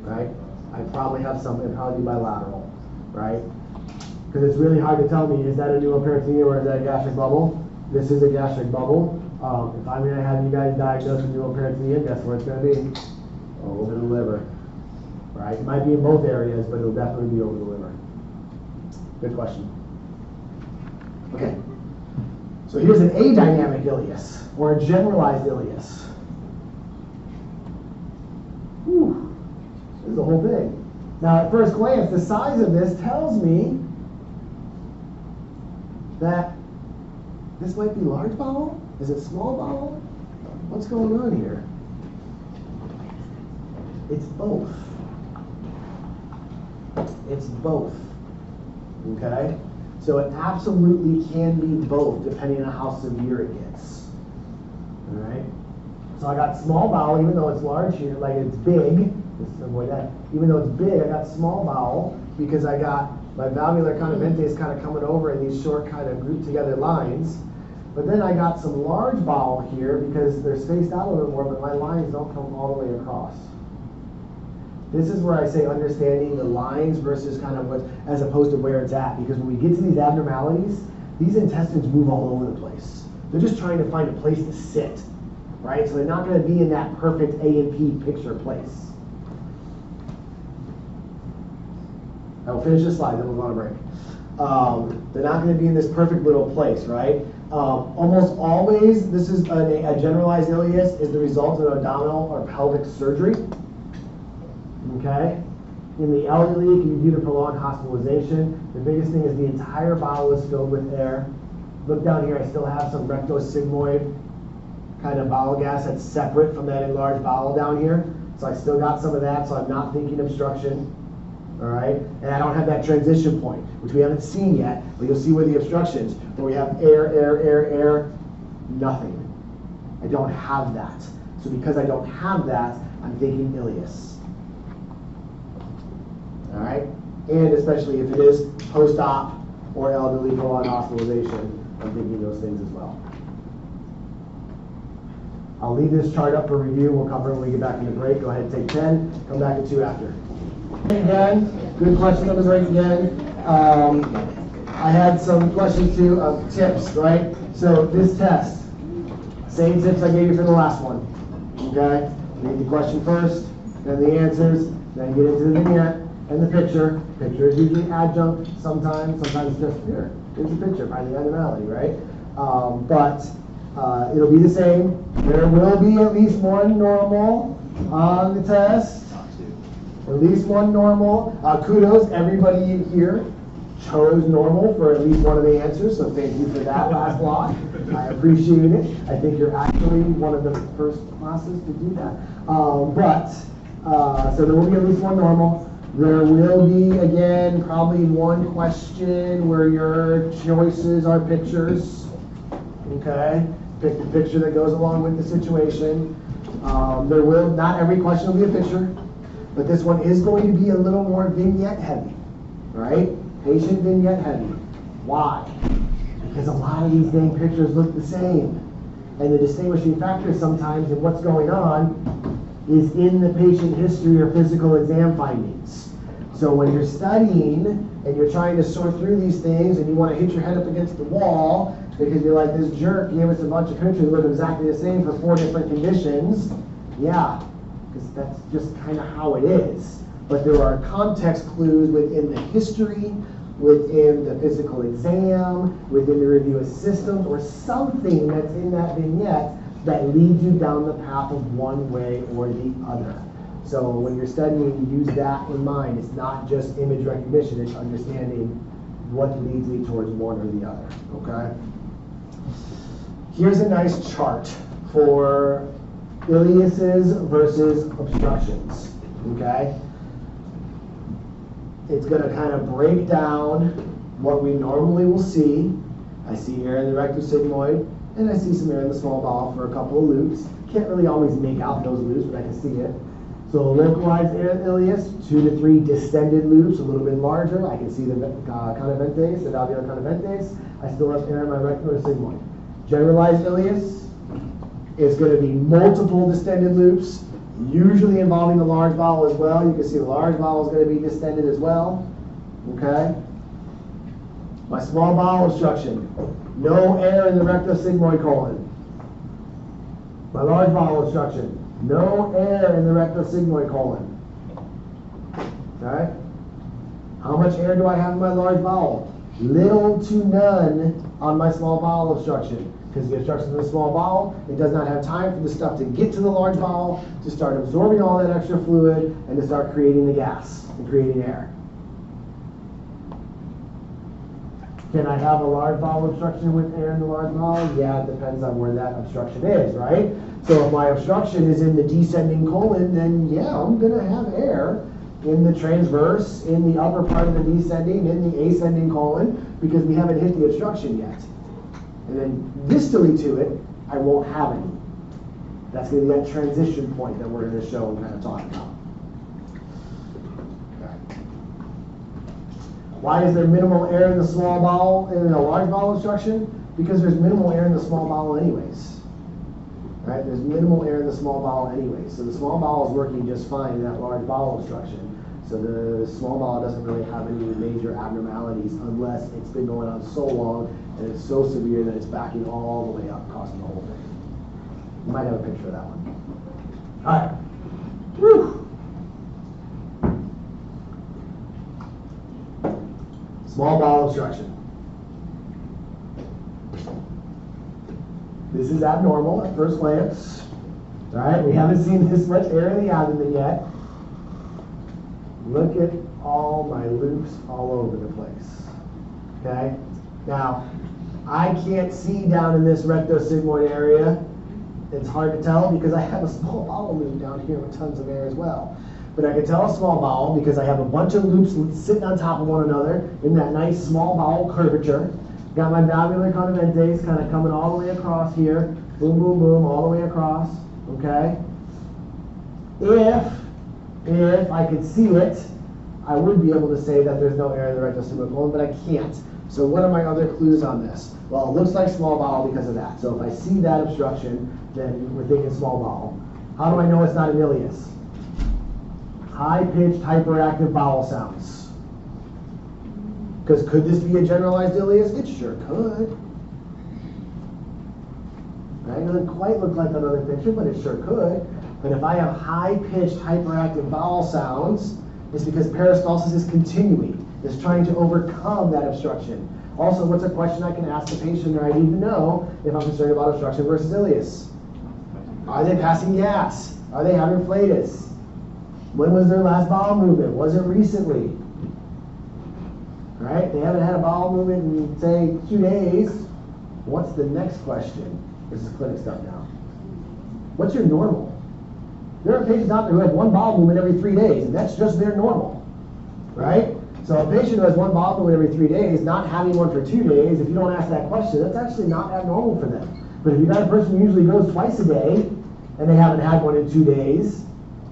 Right? I probably have some, it'd probably be bilateral. Right? Because it's really hard to tell me, is that a pneumoperitoneum or is that a gastric bubble? This is a gastric bubble. If I'm going to have you guys diagnosed with pneumoperitoneum, guess where it's going to be? Over the liver. Right? It might be in both areas, but it'll definitely be over the liver. Good question. Okay. So here's an adynamic ileus, or a generalized ileus. Whew. This is the whole thing. Now, at first glance, the size of this tells me that this might be large bowel. Is it small bowel? What's going on here? It's both. It's both. Okay? So it absolutely can be both, depending on how severe it gets. All right? So I got small bowel, even though it's large here, like it's big. Just avoid that. Even though it's big, I got small bowel because I got my valvular conaventes kind of coming over in these short kind of grouped together lines. But then I got some large bowel here because they're spaced out a little more, but my lines don't come all the way across. This is where I say understanding the lines versus kind of what, as opposed to where it's at. Because when we get to these abnormalities, these intestines move all over the place. They're just trying to find a place to sit, right? So they're not going to be in that perfect A and P picture place. I will finish this slide, then we'll go on a break. They're not going to be in this perfect little place, right? Almost always, this is a generalized ileus is the result of abdominal or pelvic surgery. Okay? In the elderly, it can be due to prolonged hospitalization. The biggest thing is the entire bowel is filled with air. Look down here, I still have some rectosigmoid kind of bowel gas that's separate from that enlarged bowel down here. So I still got some of that, so I'm not thinking obstruction. All right? And I don't have that transition point, which we haven't seen yet, but you'll see where the obstructions, where we have air, nothing. I don't have that. So because I don't have that, I'm thinking ileus. All right? And especially if it is post-op or elderly prolonged hospitalization, I'm thinking those things as well. I'll leave this chart up for review. We'll cover it when we get back from the break. Go ahead and take 10. Come back at 2 after. Again, good question on the break again. I had some questions too of tips, right? So this test, same tips I gave you for the last one. Okay? Read the question first, then the answers, then get into the vignette and the picture. Picture is usually adjunct sometimes just here. Here's the picture, by the abnormality, right? But it'll be the same. There will be at least one normal on the test. At least one normal. Kudos, everybody here chose normal for at least one of the answers, so thank you for that last block. I appreciate it. I think you're actually one of the first classes to do that. So there will be at least one normal. There will be, again, probably one question where your choices are pictures. Okay? Pick the picture that goes along with the situation. Not every question will be a picture. But this one is going to be a little more vignette heavy, right? Patient vignette heavy. Why? Because a lot of these dang pictures look the same. And the distinguishing factor sometimes in what's going on is in the patient history or physical exam findings. So when you're studying and you're trying to sort through these things and you want to hit your head up against the wall because you're like, this jerk gave us a bunch of pictures that look exactly the same for 4 different conditions, yeah. Because that's just kind of how it is. But there are context clues within the history, within the physical exam, within the review of systems, or something that's in that vignette that leads you down the path of one way or the other. So when you're studying, use that in mind. It's not just image recognition, it's understanding what leads me towards one or the other, okay? Here's a nice chart for ileus versus obstructions, okay? It's going to kind of break down what we normally will see. I see air in the rectosigmoid, and I see some air in the small bowel for a couple of loops. Can't really always make out those loops, but I can see it. So localized ileus, 2 to 3 distended loops, a little bit larger. I can see the conaventes, the valvular conaventes. I still have air in my rectal or sigmoid. Generalized ileus, it's going to be multiple distended loops, usually involving the large bowel as well. You can see the large bowel is going to be distended as well. Okay? My small bowel obstruction, no air in the rectosigmoid colon. My large bowel obstruction, no air in the rectosigmoid colon. Okay? How much air do I have in my large bowel? Little to none on my small bowel obstruction, because the obstruction in the small bowel, it does not have time for the stuff to get to the large bowel, to start absorbing all that extra fluid, and to start creating the gas and creating air. Can I have a large bowel obstruction with air in the large bowel? Yeah, it depends on where that obstruction is, right? So if my obstruction is in the descending colon, then yeah, I'm going to have air in the transverse, in the upper part of the descending, in the ascending colon, because we haven't hit the obstruction yet. And then distally to it, I won't have any. That's going to be that transition point that we're going to show and kind of talk about. Okay. Why is there minimal air in the small bowel, in a large bowel obstruction? Because there's minimal air in the small bowel anyways. Right? There's minimal air in the small bowel anyways. So the small bowel is working just fine in that large bowel obstruction. So the small bowel doesn't really have any major abnormalities unless it's been going on so long and it's so severe that it's backing all the way up, causing the whole thing. You might have a picture of that one. All right. Whew. Small bowel obstruction. This is abnormal at first glance. All right, we haven't seen this much air in the abdomen yet. Look at all my loops all over the place. Okay? Now, I can't see down in this rectosigmoid area. It's hard to tell because I have a small bowel loop down here with tons of air as well. But I can tell a small bowel because I have a bunch of loops sitting on top of one another in that nice small bowel curvature. Got my valvular conventes kind of coming all the way across here. Boom, boom, boom, all the way across. Okay? If I could see it, I would be able to say that there's no air in the rectosigmoid colon, but I can't. So what are my other clues on this? Well, it looks like small bowel because of that. So if I see that obstruction, then we're thinking small bowel. How do I know it's not an ileus? High-pitched, hyperactive bowel sounds. Because could this be a generalized ileus? It sure could. Right? It doesn't quite look like another picture, but it sure could. But if I have high-pitched, hyperactive bowel sounds, it's because peristalsis is continuing. It's trying to overcome that obstruction. Also, what's a question I can ask the patient or I need to know if I'm concerned about obstruction versus ileus? Are they passing gas? Are they having flatus? When was their last bowel movement? Was it recently? Right? They haven't had a bowel movement in, say, 2 days. What's the next question? This is clinic stuff now. What's your normal? There are patients out there who have one bowel movement every 3 days, and that's just their normal. Right? So a patient who has one bowel movement every 3 days, not having one for 2 days, if you don't ask that question, that's actually not abnormal for them. But if you've got a person who usually goes twice a day, and they haven't had one in 2 days,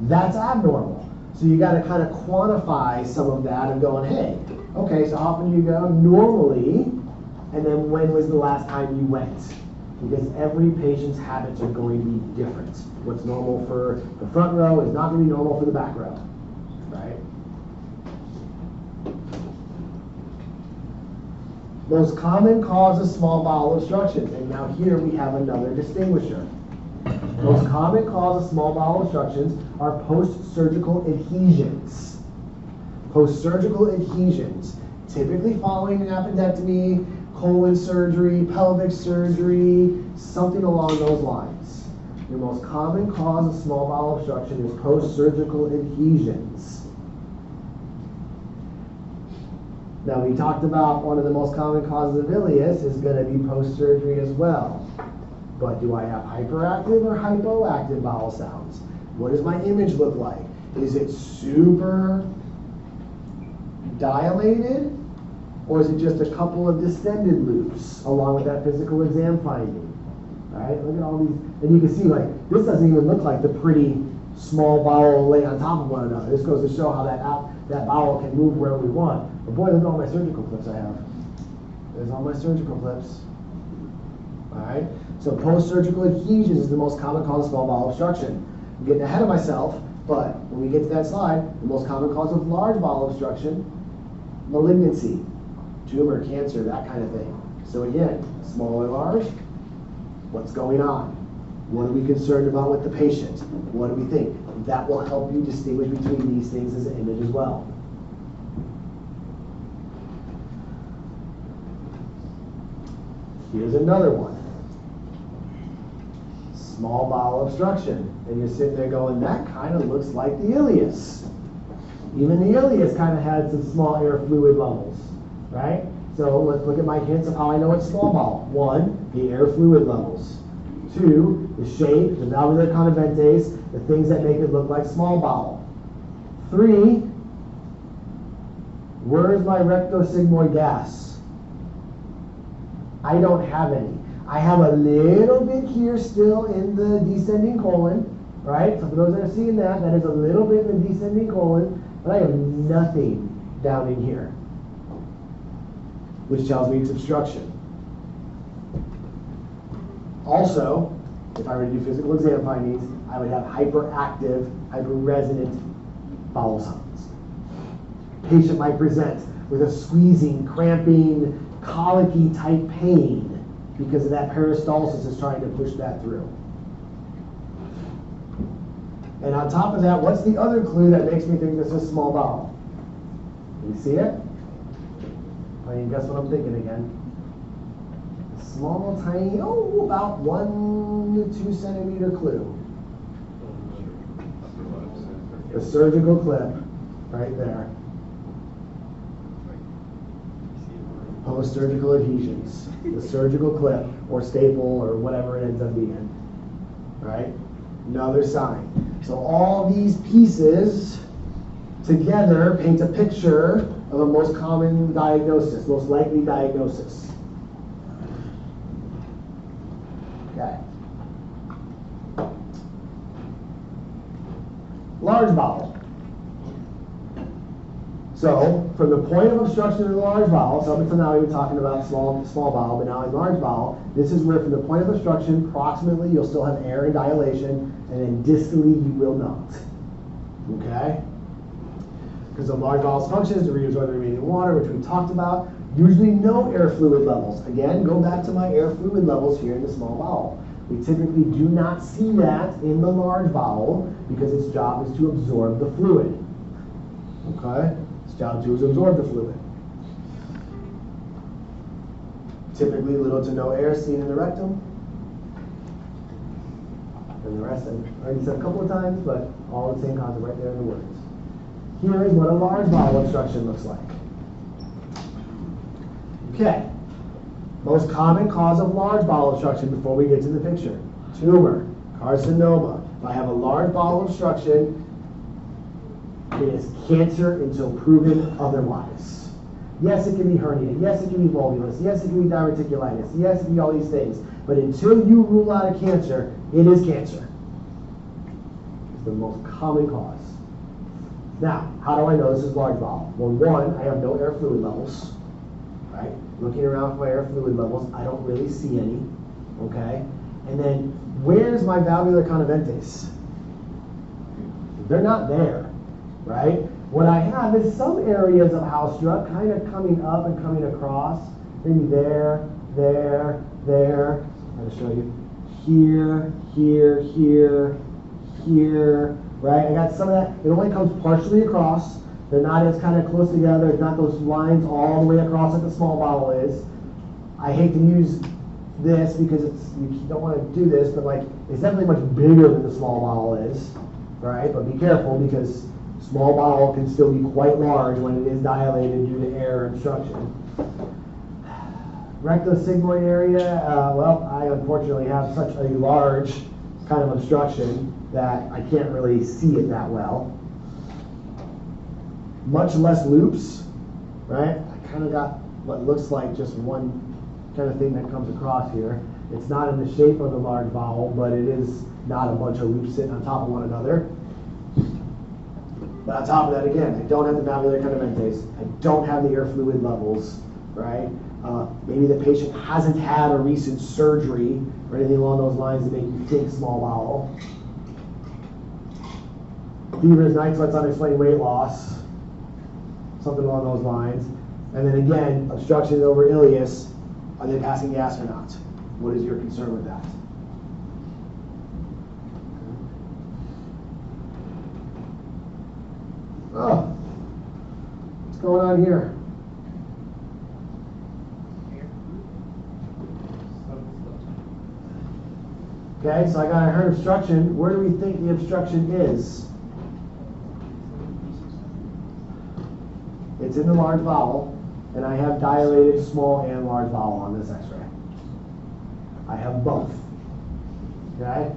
that's abnormal. So you got to kind of quantify some of that and going, hey, okay, so how often do you go? Normally, and then when was the last time you went? Because every patient's habits are going to be different. What's normal for the front row is not going to be normal for the back row, right? Most common cause of small bowel obstructions, and now here we have another distinguisher. Most common cause of small bowel obstructions are post-surgical adhesions. Post-surgical adhesions, typically following an appendectomy, colon surgery, pelvic surgery, something along those lines. The most common cause of small bowel obstruction is post-surgical adhesions. Now we talked about one of the most common causes of ileus is going to be post-surgery as well. But do I have hyperactive or hypoactive bowel sounds? What does my image look like? Is it super dilated? Or is it just a couple of distended loops along with that physical exam finding? All right, look at all these. And you can see, like, this doesn't even look like the pretty small bowel lay on top of one another. This goes to show how that bowel can move wherever we want. But boy, look at all my surgical clips I have. There's all my surgical clips. All right, so post-surgical adhesions is the most common cause of small bowel obstruction. I'm getting ahead of myself, but when we get to that slide, the most common cause of large bowel obstruction, malignancy, tumor, cancer, that kind of thing. So again, small or large, what's going on? What are we concerned about with the patient? What do we think? That will help you distinguish between these things as an image as well. Here's another one. Small bowel obstruction. And you're sitting there going, that kind of looks like the ileus. Even the ileus kind of had some small air fluid levels, right? So let's look at my hints of how I know it's small bowel. 1, the air fluid levels. 2, the shape, the valvular conventes, the things that make it look like small bowel. 3, where's my rectosigmoid gas? I don't have any. I have a little bit here still in the descending colon, right? So for those that are seeing that, that is a little bit in the descending colon, but I have nothing down in here, which tells me it's obstruction. Also, if I were to do physical exam findings, I would have hyperactive, hyperresonant bowel sounds. Patient might present with a squeezing, cramping, colicky type pain because of that peristalsis is trying to push that through. And on top of that, what's the other clue that makes me think this is small bowel? You see it? I mean, guess what I'm thinking again? A small, tiny, about 1 to 2 centimeter clue. The surgical clip, right there. Post-surgical adhesions. The surgical clip, or staple, or whatever it ends up being. Right? Another sign. So all these pieces together paint a picture of a most common diagnosis, most likely diagnosis. Okay. Large bowel. So, from the point of obstruction in the large bowel, so up until now we've been talking about small bowel, but now in large bowel, this is where from the point of obstruction, proximally you'll still have air and dilation, and then distally you will not. Okay? Because the large bowel's function is to reabsorb the remaining water, which we talked about. Usually no air fluid levels. Again, go back to my air fluid levels here in the small bowel. We typically do not see that in the large bowel because its job is to absorb the fluid. Okay? Its job is absorb the fluid. Typically little to no air seen in the rectum. And the rest I've already said a couple of times, but all the same concept right there in the words. Here is what a large bowel obstruction looks like. Okay. Most common cause of large bowel obstruction before we get to the picture. Tumor, carcinoma. If I have a large bowel obstruction, it is cancer until proven otherwise. Yes, it can be herniated. Yes, it can be volvulus. Yes, it can be diverticulitis. Yes, it can be all these things. But until you rule out a cancer, it is cancer. It's the most common cause. Now, how do I know this is large bowel? Well, 1, I have no air fluid levels. Right? Looking around for my air fluid levels, I don't really see any. Okay? And then, where's my valvular conventes? They're not there. Right? What I have is some areas of house strut kind of coming up and coming across. Maybe there, there, there. I'm going to show you. Here, here, here, here. Right? I got some of that. It only comes partially across. They're not as kind of close together. It's not those lines all the way across like the small bowel is. I hate to use this because you don't want to do this, but like it's definitely much bigger than the small bowel is. Right? But be careful because small bowel can still be quite large when it is dilated due to air obstruction. Rectosigmoid area, well, I unfortunately have such a large kind of obstruction that I can't really see it that well. Much less loops, right? I kind of got what looks like just one kind of thing that comes across here. It's not in the shape of the large bowel, but it is not a bunch of loops sitting on top of one another. But on top of that, again, I don't have the valvular conventes. I don't have the air fluid levels, right? Maybe the patient hasn't had a recent surgery or anything along those lines to make you think small bowel. Fevers, night sweats, unexplained weight loss, something along those lines. And then again, obstruction over ileus, are they passing gas or not? What is your concern with that? Oh, what's going on here? Okay, so I heard obstruction. Where do we think the obstruction is? It's in the large bowel, and I have dilated small and large bowel on this x-ray. I have both. Okay?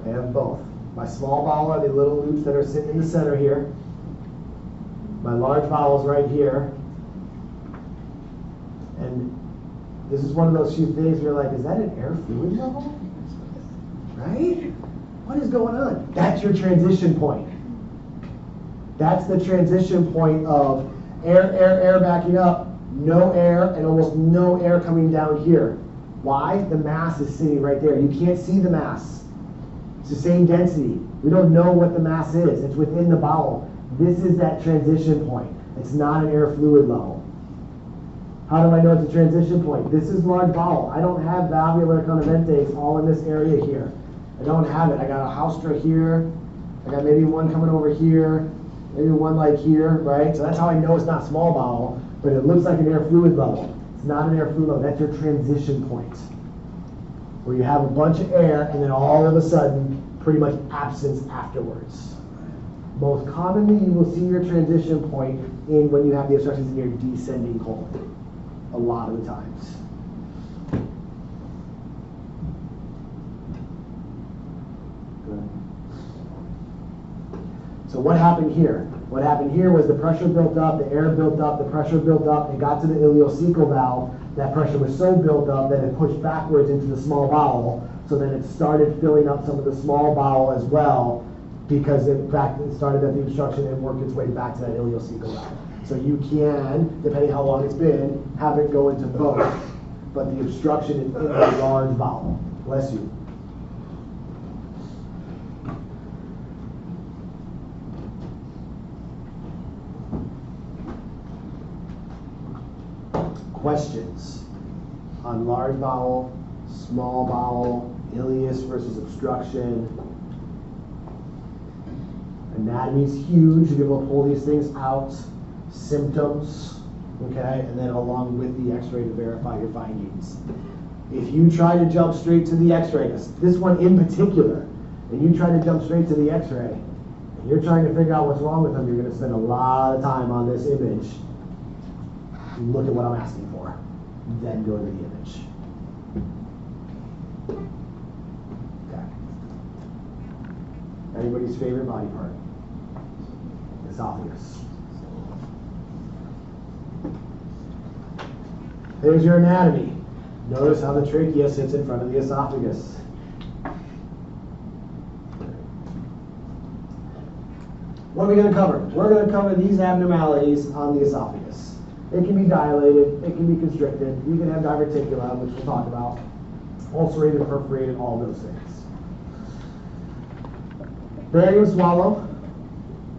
I have both. My small bowel are the little loops that are sitting in the center here. My large bowel is right here. And this is one of those few things where you're like, is that an air fluid level? Right? What is going on? That's your transition point. That's the transition point of air backing up, no air, and almost no air coming down here. Why? The mass is sitting right there. You can't see the mass. It's the same density. We don't know what the mass is. It's within the bowel. This is that transition point. It's not an air fluid level. How do I know it's a transition point? This is large bowel. I don't have valvular conventates all in this area here. I don't have it. I got a haustra here. I got maybe one coming over here. Maybe one like here, right? So that's how I know it's not small bowel, but it looks like an air fluid level. It's not an air fluid level. That's your transition point, where you have a bunch of air and then all of a sudden, pretty much absence afterwards. Most commonly, you will see your transition point in when you have the obstructions in your descending colon. A lot of the times. Good. So what happened here? What happened here was the pressure built up, the air built up, the pressure built up, and got to the ileocecal valve. That pressure was so built up that it pushed backwards into the small bowel, so then it started filling up some of the small bowel as well, because in fact it started at the obstruction and worked its way back to that ileocecal valve. So you can, depending how long it's been, have it go into both, but the obstruction is in the large bowel. Bless you. Questions on large bowel, small bowel, ileus versus obstruction. Anatomy is huge. You'll be able to pull these things out. Symptoms, okay, and then along with the x-ray to verify your findings. If you try to jump straight to the x-ray, this one in particular, and you try to jump straight to the x-ray, and you're trying to figure out what's wrong with them, you're going to spend a lot of time on this image. Look at what I'm asking for. Then go to the image. Okay. Anybody's favorite body part? Esophagus. There's your anatomy. Notice how the trachea sits in front of the esophagus. What are we going to cover? We're going to cover these abnormalities on the esophagus. It can be dilated, it can be constricted, you can have diverticula, which we'll talk about, ulcerated, perforated, all those things. Barium swallow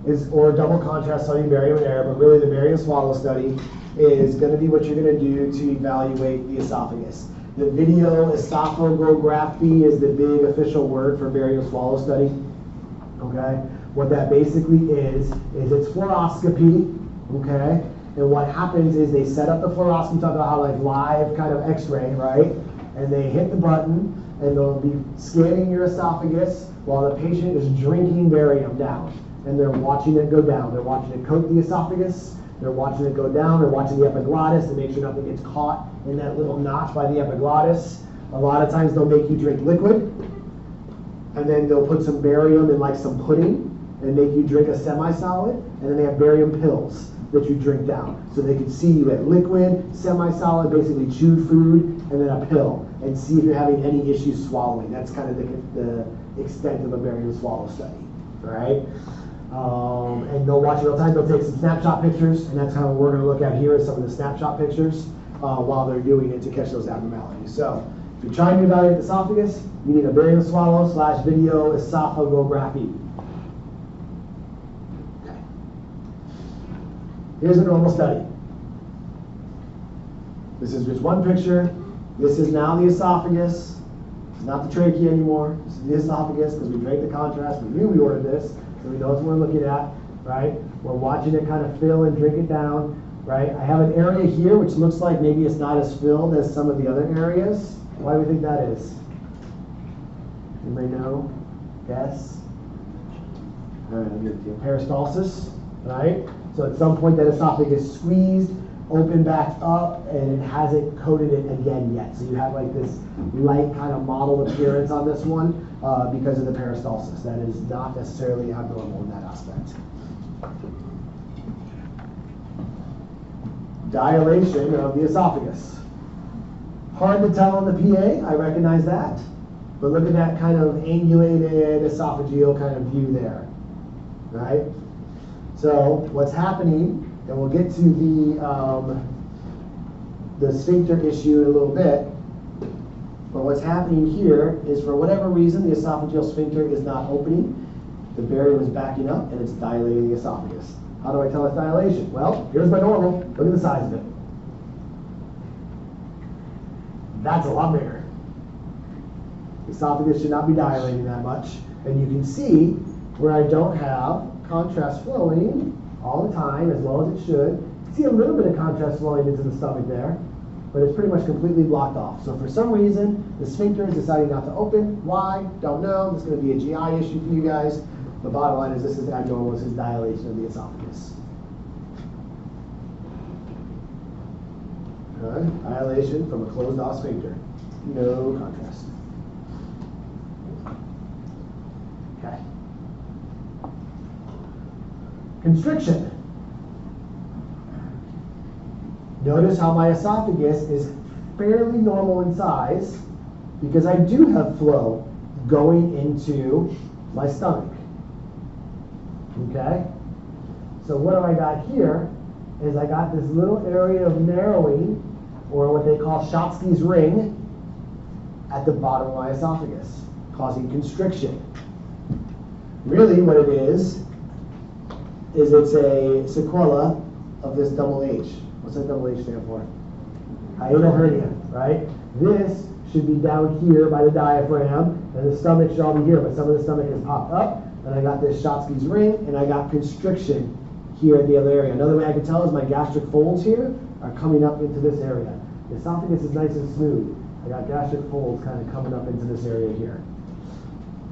is, or double contrast study, barium and air, but really the barium swallow study is going to be what you're going to do to evaluate the esophagus. The video esophagography is the big official word for barium swallow study. Okay? What that basically is it's fluoroscopy, okay? And what happens is they set up the fluoroscopy, talk about how like live kind of x-ray, right? And they hit the button and they'll be scanning your esophagus while the patient is drinking barium down. And they're watching it go down. They're watching it coat the esophagus. They're watching it go down. They're watching the epiglottis to make sure nothing gets caught in that little notch by the epiglottis. A lot of times they'll make you drink liquid. And then they'll put some barium in like some pudding and make you drink a semi-solid. And then they have barium pills that you drink down. So they can see you at liquid, semi-solid, basically chewed food, and then a pill. And see if you're having any issues swallowing. That's kind of the extent of a barium swallow study, right? And they'll watch it all the time. They'll take some snapshot pictures, and that's kind of what we're going to look at here is some of the snapshot pictures while they're doing it to catch those abnormalities. So if you're trying to evaluate the esophagus, you need a barium swallow / video esophagography. Okay. Here's a normal study. This is just one picture. This is now the esophagus. It's not the trachea anymore. This is the esophagus because we drank the contrast. We knew we ordered this. So we know what we're looking at, right? We're watching it kind of fill and drink it down, right? I have an area here which looks like maybe it's not as filled as some of the other areas. Why do we think that is? Anybody know? Guess? All right, I'll give it to you. Peristalsis, right? So at some point that esophagus squeezed, opened back up, and it hasn't coated it again yet. So you have like this light kind of mottled appearance on this one because of the peristalsis. That is not necessarily abnormal in that aspect. Dilation of the esophagus. Hard to tell on the PA, I recognize that. But look at that kind of angulated esophageal kind of view there, right? So what's happening, and we'll get to the sphincter issue in a little bit, but what's happening here is for whatever reason, the esophageal sphincter is not opening, the barium is backing up, and it's dilating the esophagus. How do I tell it's dilation? Well, here's my normal. Look at the size of it. That's a lot bigger. The esophagus should not be dilating that much. And you can see where I don't have contrast flowing all the time as well as it should. You can see a little bit of contrast flowing into the stomach there, but it's pretty much completely blocked off. So for some reason, the sphincter is deciding not to open. Why? Don't know. This is going to be a GI issue for you guys. The bottom line is this is abnormal. This is dilation of the esophagus. Okay. Dilation from a closed off sphincter. No contrast. Okay. Constriction. Notice how my esophagus is fairly normal in size because I do have flow going into my stomach. Okay? So what have I got here is I got this little area of narrowing, or what they call Schatzki's ring, at the bottom of my esophagus, causing constriction. Really what it is it's a sequela of this double H. What's that double H stand for? Hiatal hernia, right? This should be down here by the diaphragm, and the stomach should all be here, but some of the stomach has popped up, and I got this Schatzki's ring, and I got constriction here at the other area. Another way I can tell is my gastric folds here are coming up into this area. The esophagus is nice and smooth. I got gastric folds kind of coming up into this area here.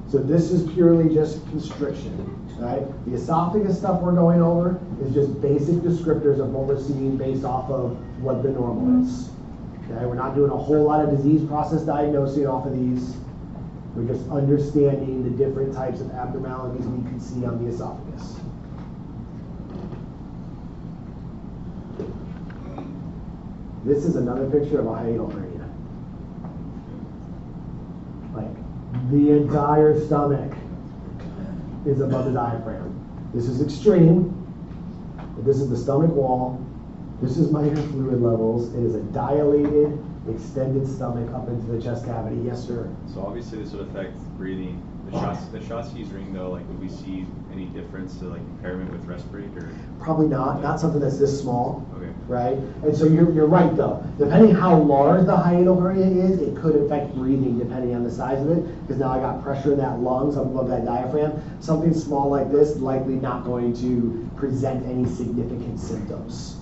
So this is purely just constriction, right? The esophagus stuff we're going over is just basic descriptors of what we're seeing based off of what the normal is. Okay, we're not doing a whole lot of disease process diagnosing off of these. We're just understanding the different types of abnormalities we can see on the esophagus. This is another picture of a hiatal hernia. Like, the entire stomach is above the diaphragm. This is extreme, but this is the stomach wall. This is my fluid levels. It is a dilated, extended stomach up into the chest cavity. Yes, sir. So obviously this would affect breathing. The Schatzki's ring though, like would we see any difference to like impairment with respirate or? Probably not. Not something that's this small. Okay. Right? And so you're right though. Depending how large the hiatal hernia is, it could affect breathing depending on the size of it. Because now I got pressure in that lungs above that diaphragm. Something small like this likely not going to present any significant symptoms.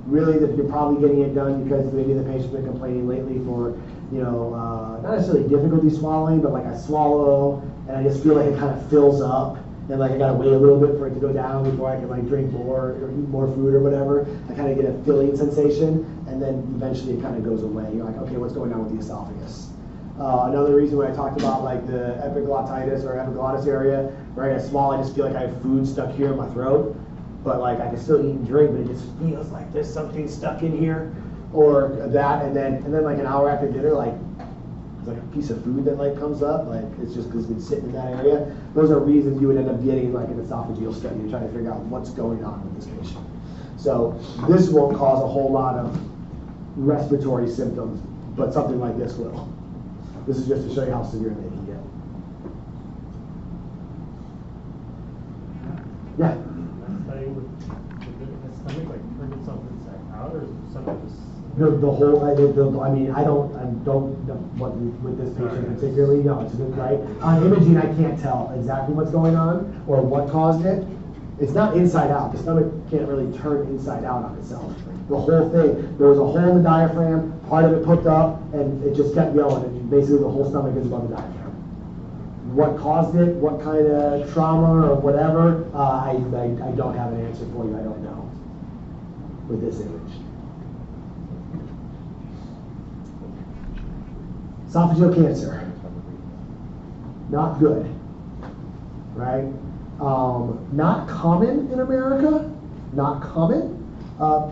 Really, that you're probably getting it done because maybe the patient's been complaining lately for, not necessarily difficulty swallowing, but like I swallow and I just feel like it kind of fills up, and like I gotta wait a little bit for it to go down before I can like drink more or eat more food or whatever. I kind of get a filling sensation, and then eventually it kind of goes away. You're like, okay, what's going on with the esophagus? Another reason when I talked about like the epiglottitis or epiglottis area, right? As small, I just feel like I have food stuck here in my throat. But like I can still eat and drink, but it just feels like there's something stuck in here, or that, and then like an hour after dinner, like it's like a piece of food that like comes up, like it's just because it's been sitting in that area. Those are reasons you would end up getting like an esophageal study to try to figure out what's going on with this patient. So this won't cause a whole lot of respiratory symptoms, but something like this will. This is just to show you how severe they can get. Yeah. The stomach like turned itself inside out, or something just The whole, I mean, I don't know what with this patient particularly. No, it's good, right? On imaging, I can't tell exactly what's going on or what caused it. It's not inside out. The stomach can't really turn inside out on itself. The whole thing, there was a hole in the diaphragm, part of it hooked up, and it just kept going. And basically, the whole stomach is above the diaphragm. what caused it, what kind of trauma or whatever, I don't have an answer for you. I don't know with this image. Esophageal cancer. Not good, right? Not common in America, not common,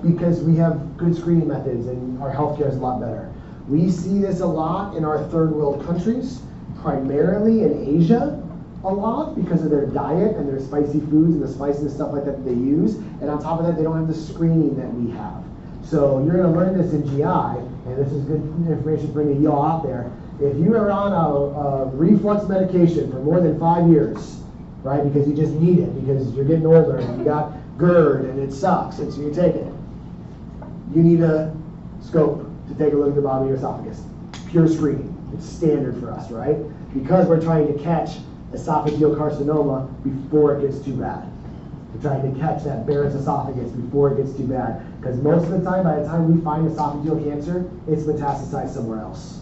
because we have good screening methods and our healthcare is a lot better. We see this a lot in our third world countries, primarily in Asia, a lot because of their diet and their spicy foods and the spices and stuff like that they use. And on top of that, they don't have the screening that we have. So you're going to learn this in GI, and this is good information for any of y'all out there. If you are on a reflux medication for more than 5 years, right, because you just need it, because you're getting older and you got GERD and it sucks, and so you're taking it, you need a scope to take a look at the bottom of your esophagus. Pure screening. It's standard for us, right? Because we're trying to catch esophageal carcinoma before it gets too bad. We're trying to catch that Barrett's esophagus before it gets too bad. Because most of the time, by the time we find esophageal cancer, it's metastasized somewhere else.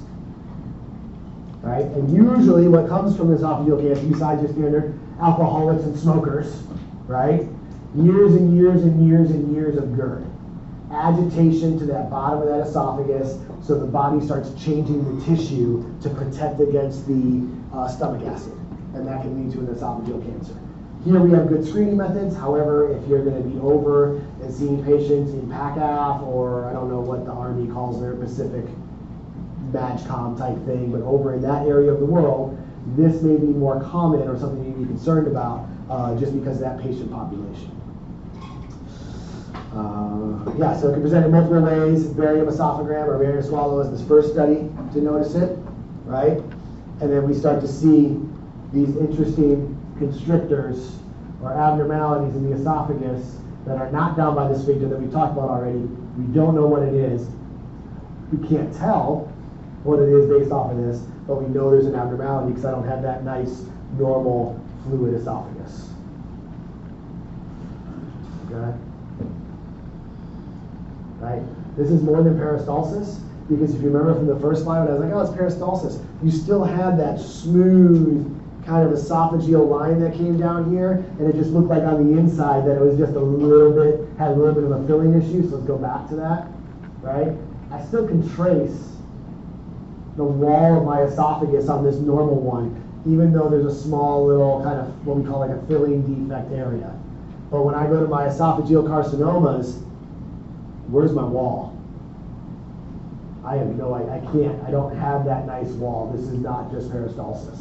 Right? And usually what comes from esophageal cancer, besides your standard alcoholics and smokers, right? Years and years and years and years of GERD. Agitation to that bottom of that esophagus, so the body starts changing the tissue to protect against the stomach acid, and that can lead to an esophageal cancer. Here we have good screening methods. However, if you're going to be over and seeing patients in PACAF, or I don't know what the Army calls their Pacific MAGCOM type thing, but over in that area of the world, this may be more common or something you need to be concerned about just because of that patient population. Yeah, so it can present in multiple ways. Barium esophagram or barium swallow is this first study to notice it, right? And then we start to see these interesting constrictors or abnormalities in the esophagus that are not down by the sphincter that we talked about already. We don't know what it is. We can't tell what it is based off of this, but we know there's an abnormality because I don't have that nice, normal, fluid esophagus. Okay? Right? This is more than peristalsis, because if you remember from the first slide, I was like, oh, it's peristalsis. You still had that smooth kind of esophageal line that came down here, and it just looked like on the inside that it was just a little bit, had a little bit of a filling issue, so let's go back to that, right? I still can trace the wall of my esophagus on this normal one, even though there's a small little kind of what we call like a filling defect area. But when I go to my esophageal carcinomas, where's my wall? I have no idea. I don't have that nice wall. This is not just peristalsis.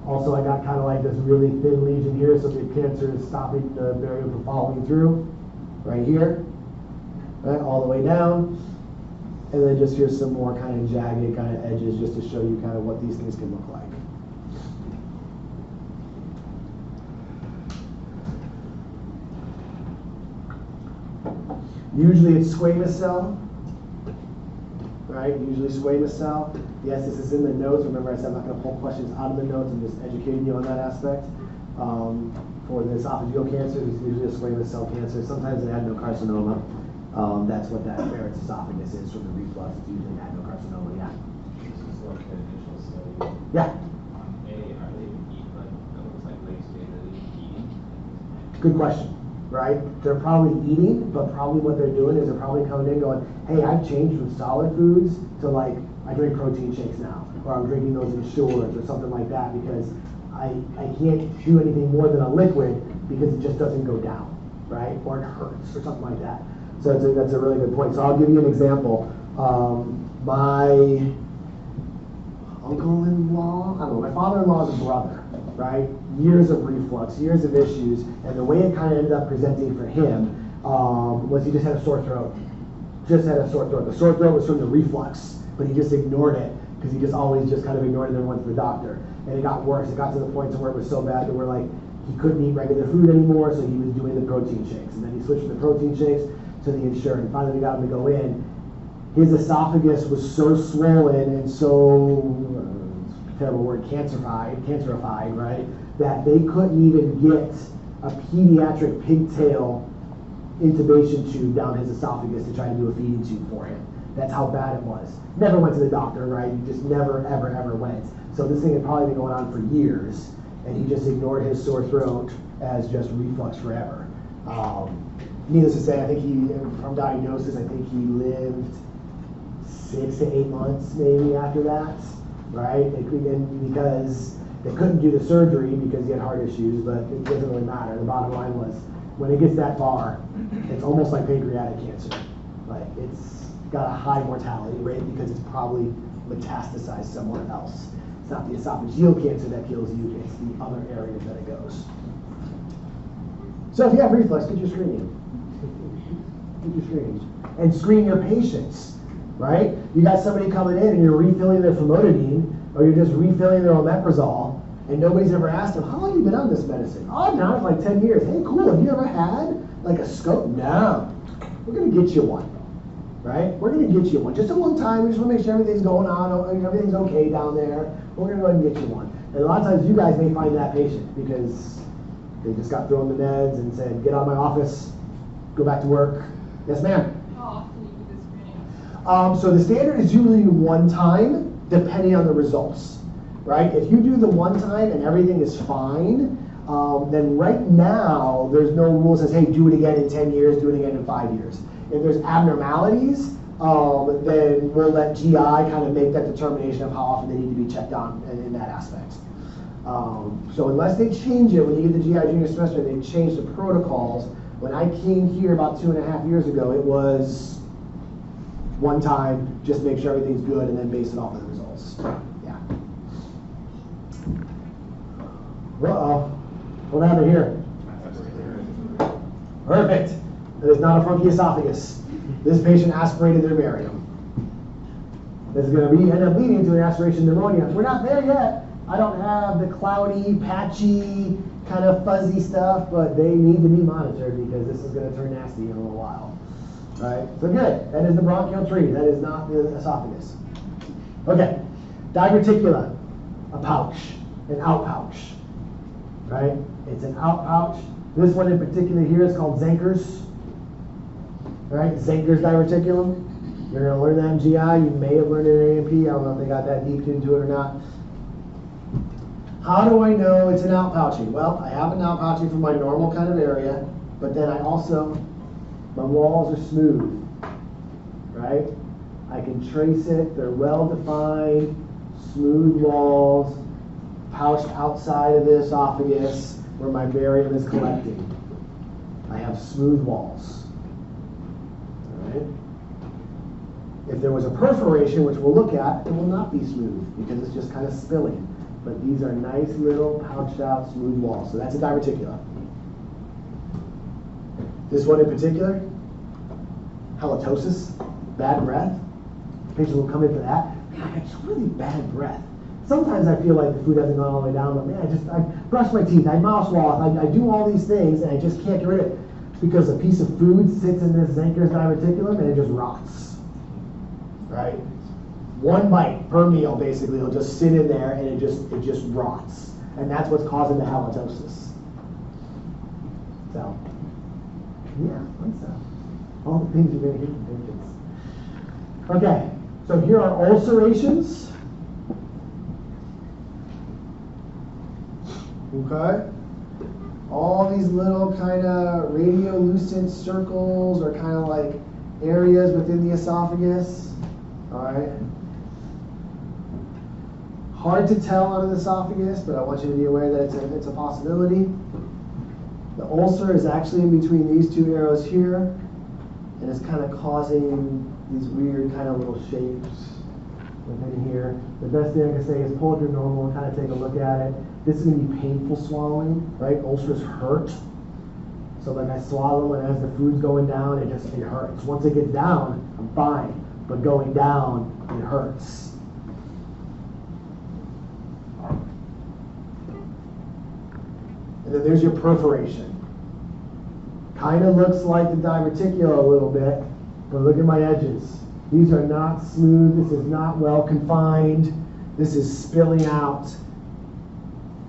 Also, I got kind of like this really thin lesion here, so the cancer is stopping the barium from following through. Right here, right, all the way down. And then just here's some more kind of jagged kind of edges just to show you kind of what these things can look like. Usually it's squamous cell, right? Usually squamous cell. Yes, this is in the notes. Remember I said I'm not going to pull questions out of the notes. I'm just educating you on that aspect. For the esophageal cancer, it's usually a squamous cell cancer. Sometimes an adenocarcinoma. That's what that Barrett's esophagus is from the reflux. It's usually an adenocarcinoma, yeah. This is like the initial study. Yeah. Are they eating, like, it looks like late stage, are they eating? Good question, right? They're probably eating, but probably what they're doing is they're probably coming in going, hey, I've changed from solid foods to like, I drink protein shakes now, or I'm drinking those Ensures or something like that because I can't do anything more than a liquid because it just doesn't go down, right? Or it hurts or something like that. So that's a really good point. So I'll give you an example. My uncle-in-law, I don't know, my father-in-law's brother, right? Years of reflux, years of issues, and the way it kind of ended up presenting for him was he just had a sore throat. Just had a sore throat. The sore throat was from the reflux, but he just ignored it because he just always just kind of ignored it and went to the doctor. And it got worse. It got to the point to where it was so bad that we're like, he couldn't eat regular food anymore, so he was doing the protein shakes. And then he switched from the protein shakes to the Ensure, and finally we got him to go in. His esophagus was so swollen and so, terrible word, cancerified, right, that they couldn't even get a pediatric pigtail intubation tube down his esophagus to try to do a feeding tube for him. That's how bad it was. Never went to the doctor, right? You just never, ever, ever went. So this thing had probably been going on for years, and he just ignored his sore throat as just reflux forever. Needless to say, I think from diagnosis, I think he lived 6 to 8 months maybe after that, right? And because they couldn't do the surgery because he had heart issues, but it doesn't really matter. The bottom line was, when it gets that far, it's almost like pancreatic cancer. Like, it's got a high mortality rate because it's probably metastasized somewhere else. It's not the esophageal cancer that kills you, it's the other areas that it goes. So if you have reflux, get your screening. Get your screening. And screen your patients, right? You got somebody coming in and you're refilling their famotidine, or you're just refilling their omeprazole, and nobody's ever asked them, how long have you been on this medicine? Oh, I've been on it for like 10 years. Hey, cool, have you ever had like a scope? No. We're gonna get you one, right? We're gonna get you one. Just a one time, we just wanna make sure everything's going on, everything's okay down there. We're gonna go ahead and get you one. And a lot of times you guys may find that patient because they just got thrown the meds and said, get out of my office, go back to work. Yes, ma'am? How often do you do this screening? So the standard is usually one time, depending on the results, right? If you do the one time and everything is fine, then right now there's no rule that says, hey, do it again in 10 years, do it again in 5 years. If there's abnormalities, then we'll let GI kind of make that determination of how often they need to be checked on in that aspect. So unless they change it, when you get the GI junior semester, they change the protocols. When I came here about 2.5 years ago, it was one time, just make sure everything's good, and then base it off of the results. Yeah. Uh-oh. What happened here? Perfect. That is not a funky esophagus. This patient aspirated their barium. This is going to end up leading to an aspiration pneumonia. We're not there yet. I don't have the cloudy, patchy, kind of fuzzy stuff, but they need to be monitored because this is going to turn nasty in a little while. All right, so good. That is the bronchial tree. That is not the esophagus. Okay, diverticula, a pouch, an out pouch. Right? It's an out pouch. This one in particular here is called Zenker's. All right, Zenker's diverticulum. You're going to learn that in GI. You may have learned it in A&P. I don't know if they got that deep into it or not. How do I know it's an out pouching? Well, I have an out pouching from my normal kind of area, but then I also, my walls are smooth, right? I can trace it. They're well defined, smooth walls, pouched outside of the esophagus where my barium is collecting. I have smooth walls. All right? If there was a perforation, which we'll look at, it will not be smooth because it's just kind of spilling. But these are nice little pouched out smooth walls. So that's a diverticula. This one in particular, halitosis, bad breath. Patients will come in for that. Man, I got really bad breath. Sometimes I feel like the food hasn't gone all the way down, but man, I brush my teeth, I mouthwash, I do all these things, and I just can't get rid of it because a piece of food sits in this Zenker's diverticulum and it just rots. Right? One bite per meal, basically, it'll just sit in there and it just rots, and that's what's causing the halitosis. So, yeah, what's that? All the things you're going to hear from patients. Okay, so here are ulcerations. Okay, all these little kind of radiolucent circles are kind of like areas within the esophagus. All right. Hard to tell on an esophagus, but I want you to be aware that it's a possibility. The ulcer is actually in between these two arrows here, and it's kind of causing these weird kind of little shapes within here. The best thing I can say is pull up your normal and kind of take a look at it. This is going to be painful swallowing, right? Ulcers hurt. So like I swallow, and as the food's going down, it hurts. Once it gets down, I'm fine. But going down, it hurts. And then there's your perforation. Kind of looks like the diverticula a little bit, but look at my edges. These are not smooth. This is not well confined. This is spilling out.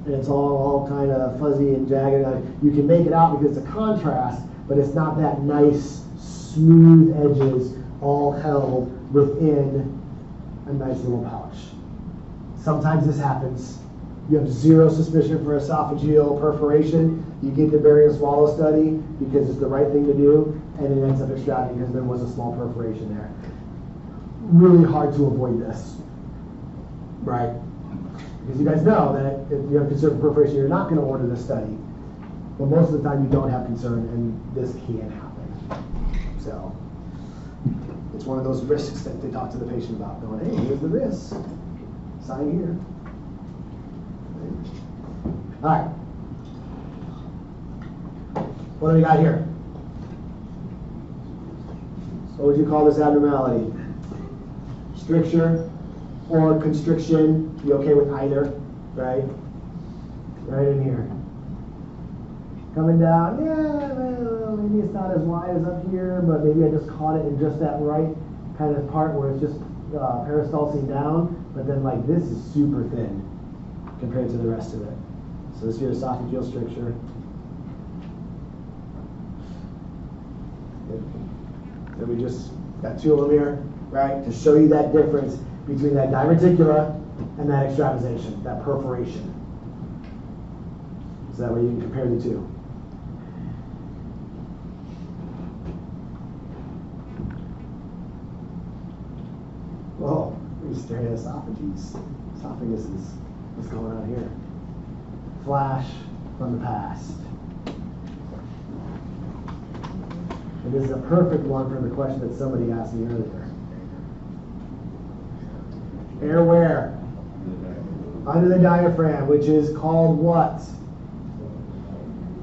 And it's all kind of fuzzy and jagged. You can make it out because it's a contrast, but it's not that nice, smooth edges all held within a nice little pouch. Sometimes this happens. You have zero suspicion for esophageal perforation. You get the barium swallow study because it's the right thing to do, and it ends up extracting because there was a small perforation there. Really hard to avoid this, right? Because you guys know that if you have concern for perforation, you're not going to order this study. But most of the time you don't have concern, and this can happen. So it's one of those risks that they talk to the patient about, going, hey, here's the risk. Sign here. All right. What do we got here? What would you call this abnormality? Stricture or constriction? You okay with either? Right? Right in here. Coming down, yeah, well, maybe it's not as wide as up here, but maybe I just caught it in just that right kind of part where it's just peristalsing down, but then like this is super thin compared to the rest of it. So this is your esophageal stricture. Then we just got two of them here, right, to show you that difference between that diverticula and that extravasation, that perforation. So that way you can compare the two. Whoa, we're just staring at esophages. Esophagus is what's going on here. Flash from the past. And this is a perfect one for the question that somebody asked me earlier. Air where? Under the diaphragm, which is called what?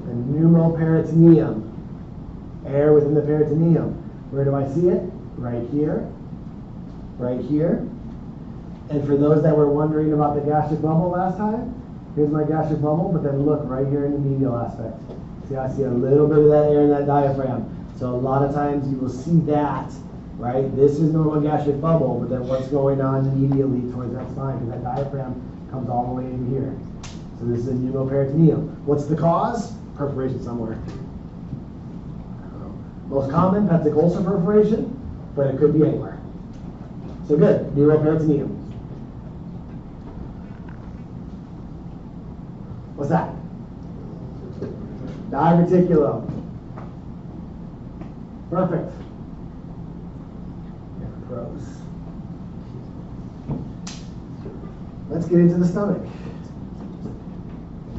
The pneumoperitoneum. Air within the peritoneum. Where do I see it? Right here. Right here. And for those that were wondering about the gastric bubble last time, here's my gastric bubble, but then look right here in the medial aspect. See, I see a little bit of that air in that diaphragm. So a lot of times you will see that, right? This is normal gastric bubble, but then what's going on medially towards that spine, because that diaphragm comes all the way in here. So this is a pneumoperitoneum. What's the cause? Perforation somewhere. Most common, peptic ulcer perforation, but it could be anywhere. So good, pneumoperitoneum. What's that? Diverticulum. Perfect. And pros. Let's get into the stomach.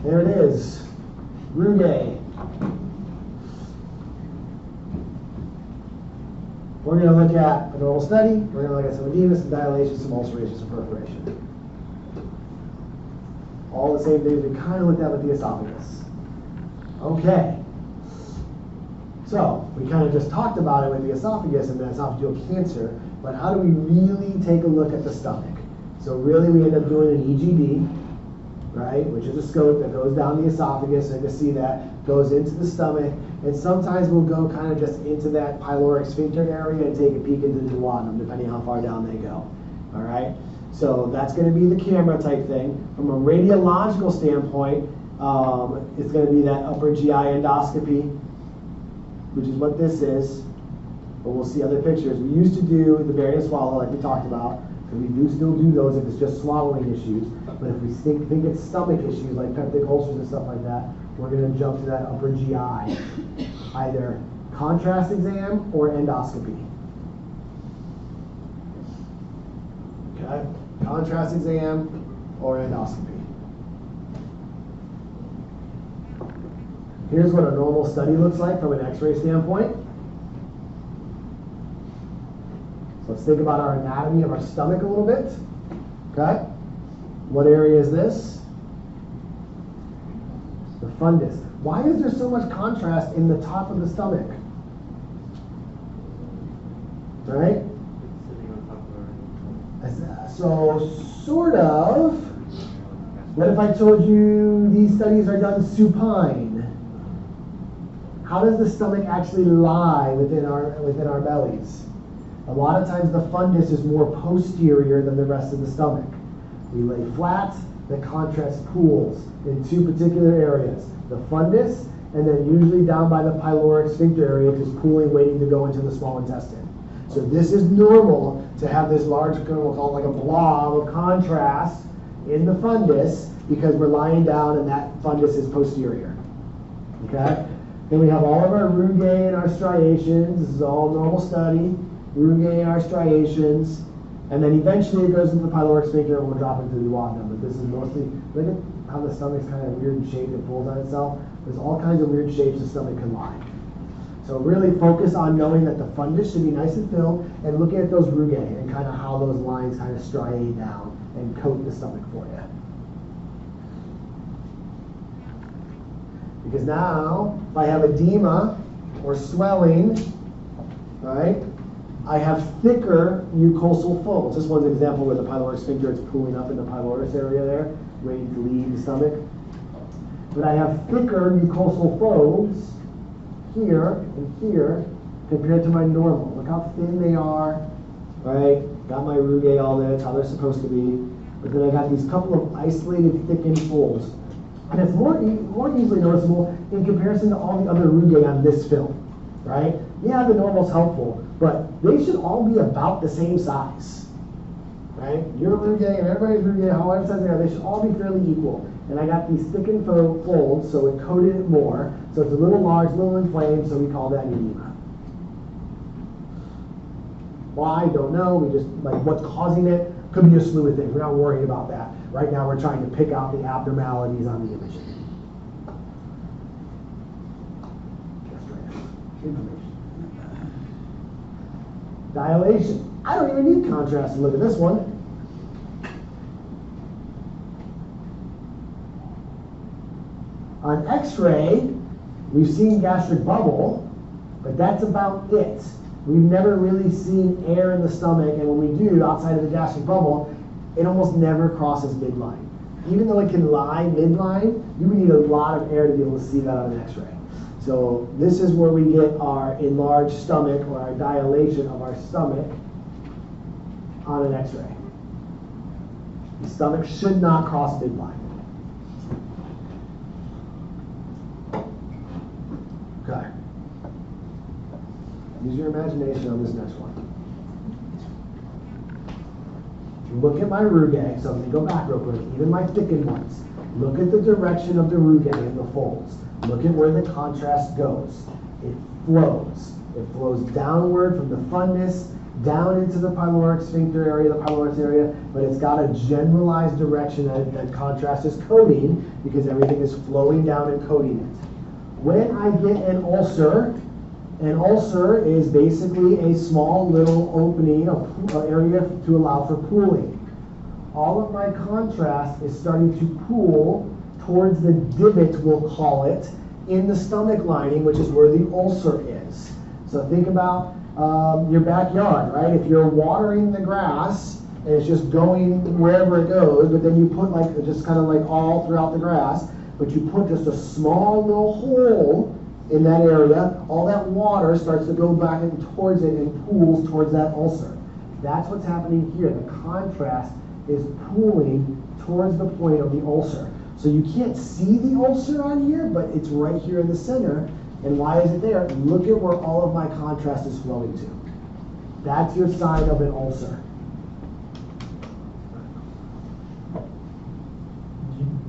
There it is. Rugae. We're going to look at a normal study. We're going to look at some edema, some dilation, some ulceration, some perforation. All the same things we kind of looked at with the esophagus. Okay. So, we kind of just talked about it with the esophagus and the esophageal cancer, but how do we really take a look at the stomach? So really we end up doing an EGD, right, which is a scope that goes down the esophagus, and you can see that goes into the stomach, and sometimes we'll go kind of just into that pyloric sphincter area and take a peek into the duodenum, depending how far down they go, all right? So that's going to be the camera type thing. From a radiological standpoint, it's going to be that upper GI endoscopy, which is what this is, but we'll see other pictures. We used to do the barium swallow like we talked about, and we do still do those if it's just swallowing issues, but if we think it's stomach issues like peptic ulcers and stuff like that, we're going to jump to that upper GI, either contrast exam or endoscopy. Okay, contrast exam or endoscopy. Here's what a normal study looks like from an x-ray standpoint. So let's think about our anatomy of our stomach a little bit. Okay? What area is this? The fundus. Why is there so much contrast in the top of the stomach? Right? So, sort of. What if I told you these studies are done supine? How does the stomach actually lie within our bellies? A lot of times the fundus is more posterior than the rest of the stomach. We lay flat, the contrast pools in two particular areas. The fundus, and then usually down by the pyloric sphincter area, just pooling, waiting to go into the small intestine. So this is normal to have this large, we'll call it like a blob of contrast in the fundus because we're lying down and that fundus is posterior. Okay? Then we have all of our rugae and our striations. This is all normal study. Rugae and our striations. And then eventually it goes into the pyloric sphincter and we'll drop into the duodenum. But this is mostly, look at how the stomach's kind of weird shaped and folds on itself. There's all kinds of weird shapes the stomach can lie. So really focus on knowing that the fundus should be nice and filled and looking at those rugae and kind of how those lines kind of striate down and coat the stomach for you. Because now, if I have edema or swelling, right, I have thicker mucosal folds. This one's an example where the pyloric sphincter is pulling up in the pylorus area there, ready to leave the stomach. But I have thicker mucosal folds here and here compared to my normal. Look how thin they are, right? Got my rugae all there, it's how they're supposed to be. But then I got these couple of isolated thickened folds. And it's more easily noticeable in comparison to all the other rugae on this film, right? Yeah, the normal's helpful, but they should all be about the same size, right? Your rugae and everybody's rugae, however it says there, they should all be fairly equal. And I got these thickened folds, so it coated it more. So it's a little large, a little inflamed, so we call that edema. Why? Don't know. We just, like, what's causing it? Could be a slew of things. We're not worried about that. Right now we're trying to pick out the abnormalities on the imaging. Dilation. I don't even need contrast to look at this one. On X-ray, we've seen gastric bubble, but that's about it. We've never really seen air in the stomach, and when we do, outside of the gastric bubble, it almost never crosses midline. Even though it can lie midline, you would need a lot of air to be able to see that on an X-ray. So this is where we get our enlarged stomach or our dilation of our stomach on an X-ray. The stomach should not cross midline. Okay. Use your imagination on this next one. Look at my rugae. So let me go back real quick. Even my thickened ones. Look at the direction of the rugae in the folds. Look at where the contrast goes. It flows. It flows downward from the fundus down into the pyloric sphincter area, the pylorus area, but it's got a generalized direction that contrast is coating because everything is flowing down and coating it. When I get an ulcer is basically a small little opening, an area to allow for pooling. All of my contrast is starting to pool towards the divot, we'll call it, in the stomach lining, which is where the ulcer is. So think about your backyard, right? If you're watering the grass and it's just going wherever it goes, but then you put like just kind of like all throughout the grass, but you put just a small little hole in that area, all that water starts to go back in towards it and pools towards that ulcer. That's what's happening here. The contrast is pooling towards the point of the ulcer. So you can't see the ulcer on here, but it's right here in the center. And why is it there? Look at where all of my contrast is flowing to. That's your sign of an ulcer.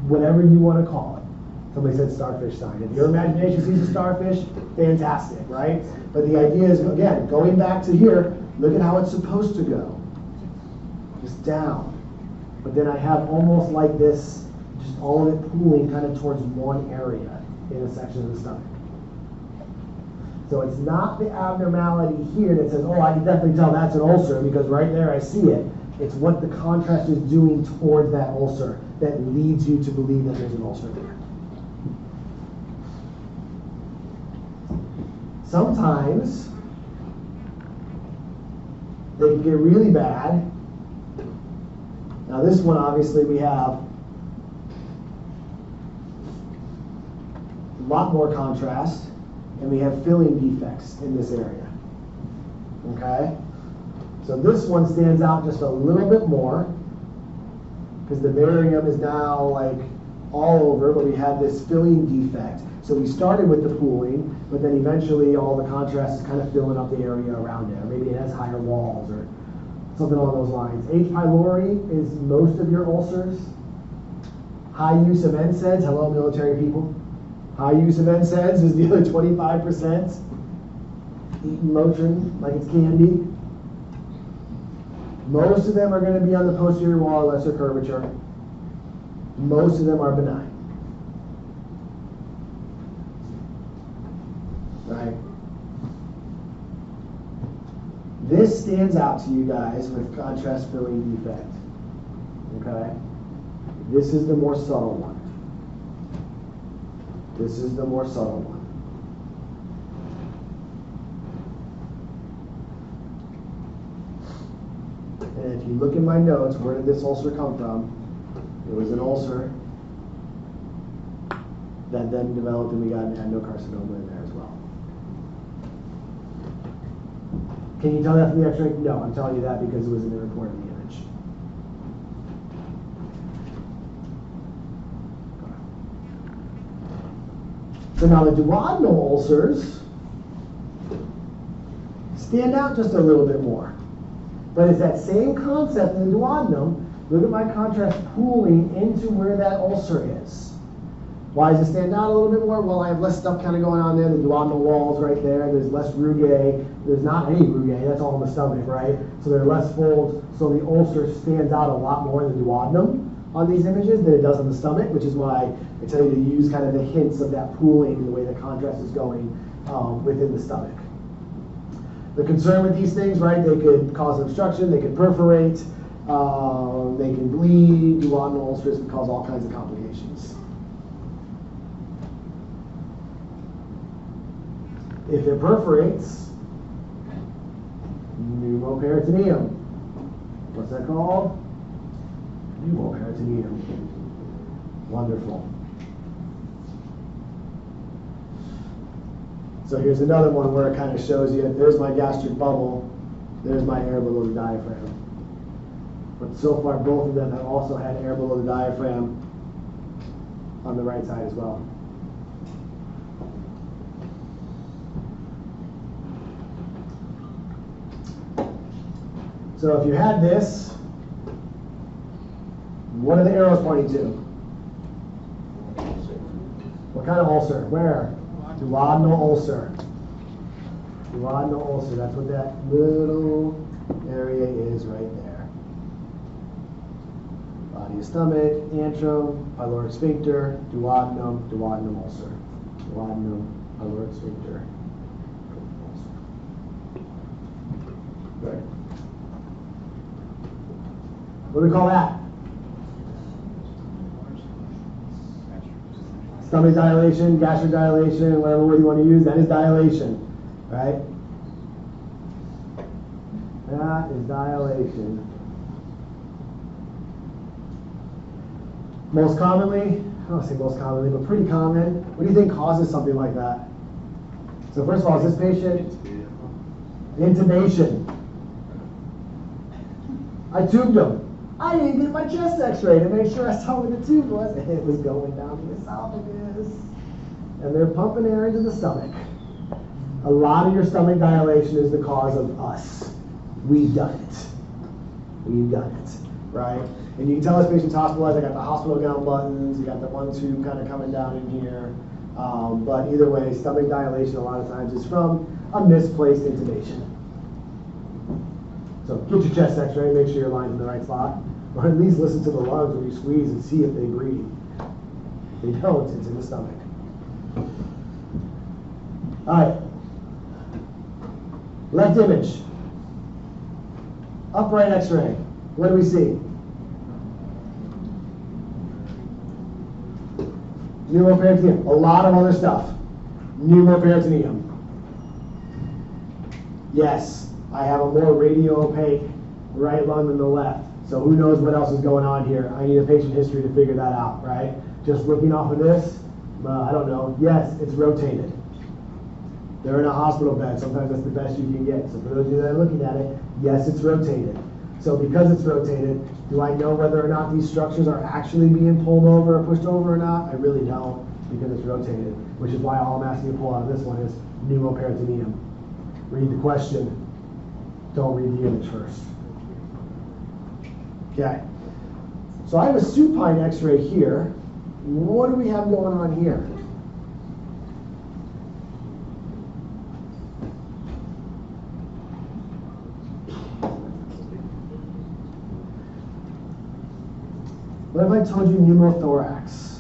Whatever you want to call it. Somebody said starfish sign. If your imagination sees a starfish, fantastic, right? But the idea is, again, going back to here, look at how it's supposed to go. Just down. But then I have almost like this, just all of it pooling kind of towards one area in a section of the stomach. So it's not the abnormality here that says, oh, I can definitely tell that's an ulcer because right there I see it. It's what the contrast is doing towards that ulcer that leads you to believe that there's an ulcer there. Sometimes they can get really bad. Now this one, obviously, we have a lot more contrast, and we have filling defects in this area. Okay? So this one stands out just a little bit more because the barium is now like all over, but we have this filling defect. So we started with the pooling, but then eventually all the contrast is kind of filling up the area around it. Or maybe it has higher walls or something along those lines. H. pylori is most of your ulcers. High use of NSAIDs, hello military people. High use of NSAIDs is the other 25%. Eating Motrin like it's candy. Most of them are going to be on the posterior wall, lesser curvature. Most of them are benign. Right? This stands out to you guys with contrast filling defect. Okay? This is the more subtle one. This is the more subtle one. And if you look in my notes, where did this ulcer come from? It was an ulcer that then developed and we got an adenocarcinoma in there as well. Can you tell that from the x-ray? No, I'm telling you that because it was in the report of the image. So now the duodenal ulcers stand out just a little bit more. But it's that same concept in the duodenum. Look at my contrast pooling into where that ulcer is. Why does it stand out a little bit more? Well, I have less stuff kind of going on there. The duodenal wall's right there. There's less rugae. There's not any rugae. That's all in the stomach, right? So there are less folds. So the ulcer stands out a lot more in the duodenum on these images than it does on the stomach, which is why I tell you to use kind of the hints of that pooling and the way the contrast is going within the stomach. The concern with these things, right, they could cause obstruction, they could perforate, they can bleed, duodenal ulcers can cause all kinds of complications. If it perforates, pneumoperitoneum. What's that called? Pneumoperitoneum. Wonderful. So here's another one where it kind of shows you, there's my gastric bubble, there's my air below the diaphragm. But so far both of them have also had air below the diaphragm on the right side as well. So if you had this, what are the arrows pointing to? What kind of ulcer? Where? Duodenal ulcer. Duodenal ulcer, that's what that little area is right there. Body of stomach, antrum, pyloric sphincter, duodenum, duodenum ulcer. Duodenum, pyloric sphincter. Good. What do we call that? Stomach dilation, gastric dilation, whatever word you want to use, that is dilation, right? That is dilation. Most commonly, I don't want to say most commonly, but pretty common, what do you think causes something like that? So first of all, is this patient? Intubation. I tubed him. I didn't get my chest x-ray to make sure I saw where the tube was, and it was going down the esophagus. And they're pumping air into the stomach. A lot of your stomach dilation is the cause of us. We've done it. We've done it, right? And you can tell this patient's hospitalized. I got the hospital gown buttons. You got the 1 tube kind of coming down in here. But either way, stomach dilation a lot of times is from a misplaced intubation. So get your chest x-ray, make sure your line's in the right spot. Or at least listen to the lungs when you squeeze and see if they breathe. If they don't, it's in the stomach. All right. Left image. Upright x-ray. What do we see? Pneumoperitoneum. A lot of other stuff. Pneumoperitoneum. Yes, I have a more radio-opaque right lung than the left. So who knows what else is going on here? I need a patient history to figure that out, right? Just looking off of this, I don't know. Yes, it's rotated. They're in a hospital bed. Sometimes that's the best you can get. So for those of you that are looking at it, yes, it's rotated. So because it's rotated, do I know whether or not these structures are actually being pulled over or pushed over or not? I really don't, because it's rotated, which is why all I'm asking you to pull out of this one is pneumoperitoneum. Read the question. Don't read the image first. Okay. So I have a supine x-ray here. what do we have going on here? What if I told you pneumothorax?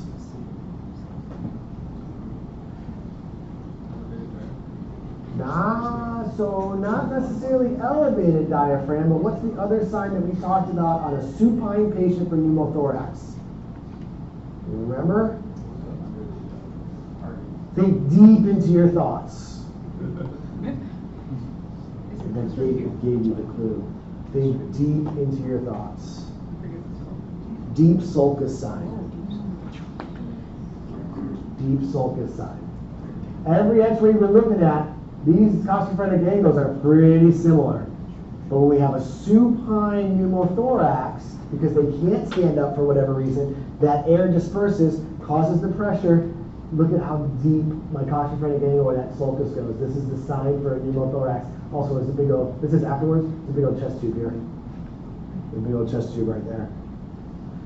So not necessarily elevated diaphragm, but what's the other sign that we talked about on a supine patient for pneumothorax? Remember? Think deep into your thoughts. Next week gave you the clue. Think deep into your thoughts. Deep sulcus sign. Deep sulcus sign. Every x-ray we're looking at, these costophrenetic angles are pretty similar. But when we have a supine pneumothorax, because they can't stand up for whatever reason, that air disperses, causes the pressure. Look at how deep my costophrenetic angle or that sulcus goes. This is the sign for a pneumothorax. Also, there's a big old, this is afterwards, there's a big old chest tube here. There's a big old chest tube right there.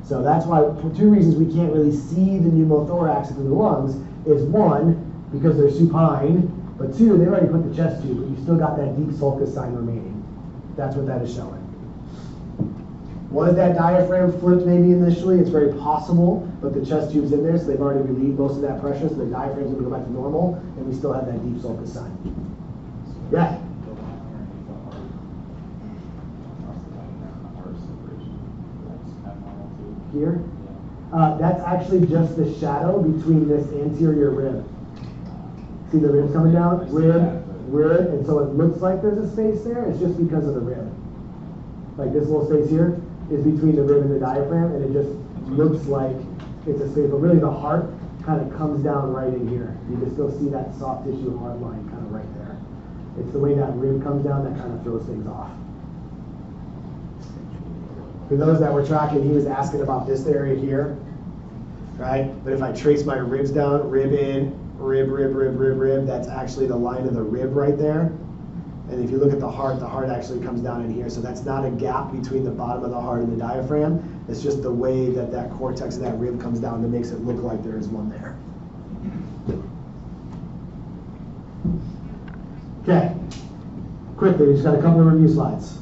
So that's why, for two reasons we can't really see the pneumothorax through the lungs is one, because they're supine, but two, they've already put the chest tube, but you still got that deep sulcus sign remaining. That's what that is showing. Was that diaphragm flipped maybe initially? It's very possible, but the chest tube's in there, so they've already relieved most of that pressure, so the diaphragm's going to go back to normal, and we still have that deep sulcus sign. Yeah? Here? That's actually just the shadow between this anterior rib. See the ribs coming down? Rib, and so it looks like there's a space there. It's just because of the rib. Like this little space here is between the rib and the diaphragm, and it just looks like it's a space. But really the heart kind of comes down right in here. You can still see that soft tissue hard line kind of right there. It's the way that rib comes down that kind of throws things off. For those that were tracking, he was asking about this area here, right? But if I trace my ribs down, rib in, rib, that's actually the line of the rib right there. And if you look at the heart actually comes down in here. So that's not a gap between the bottom of the heart and the diaphragm. It's just the way that that cortex of that rib comes down that makes it look like there is one there. Okay, quickly, we just got a couple of review slides.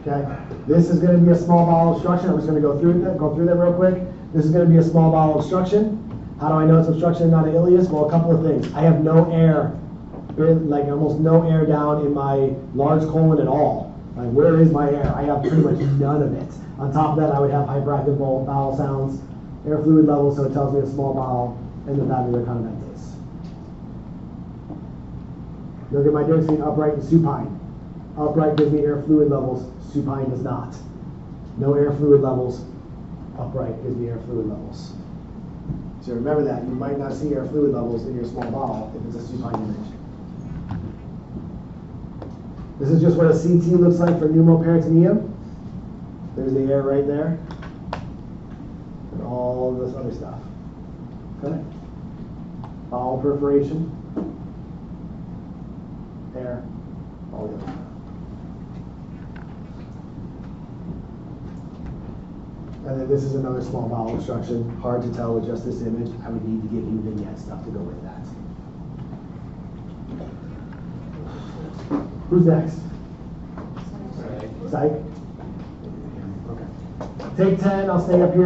Okay, this is going to be a small bowel obstruction. I'm just going to go through that real quick. This is going to be a small bowel obstruction. How do I know it's obstruction and not an ileus? Well, a couple of things. I have no air, like almost no air down in my large colon at all. Like, where is my air? I have pretty much none of it. On top of that, I would have hyperactive bowel sounds, air fluid levels, so it tells me a small bowel, and the valvular conventase. Look at my dosing, upright and supine. Upright gives me air fluid levels, supine does not. No air fluid levels, upright gives me air fluid levels. So remember that, you might not see air fluid levels in your small bowel if it's a supine image. This is just what a CT looks like for pneumoperitoneum. There's the air right there. And all this other stuff. Okay? Bowel perforation. Air. All the other stuff. And then this is another small bowel obstruction. Hard to tell with just this image. I would need to give you vignette stuff to go with that. Who's next? Psych. Okay. Take 10. I'll stay up here.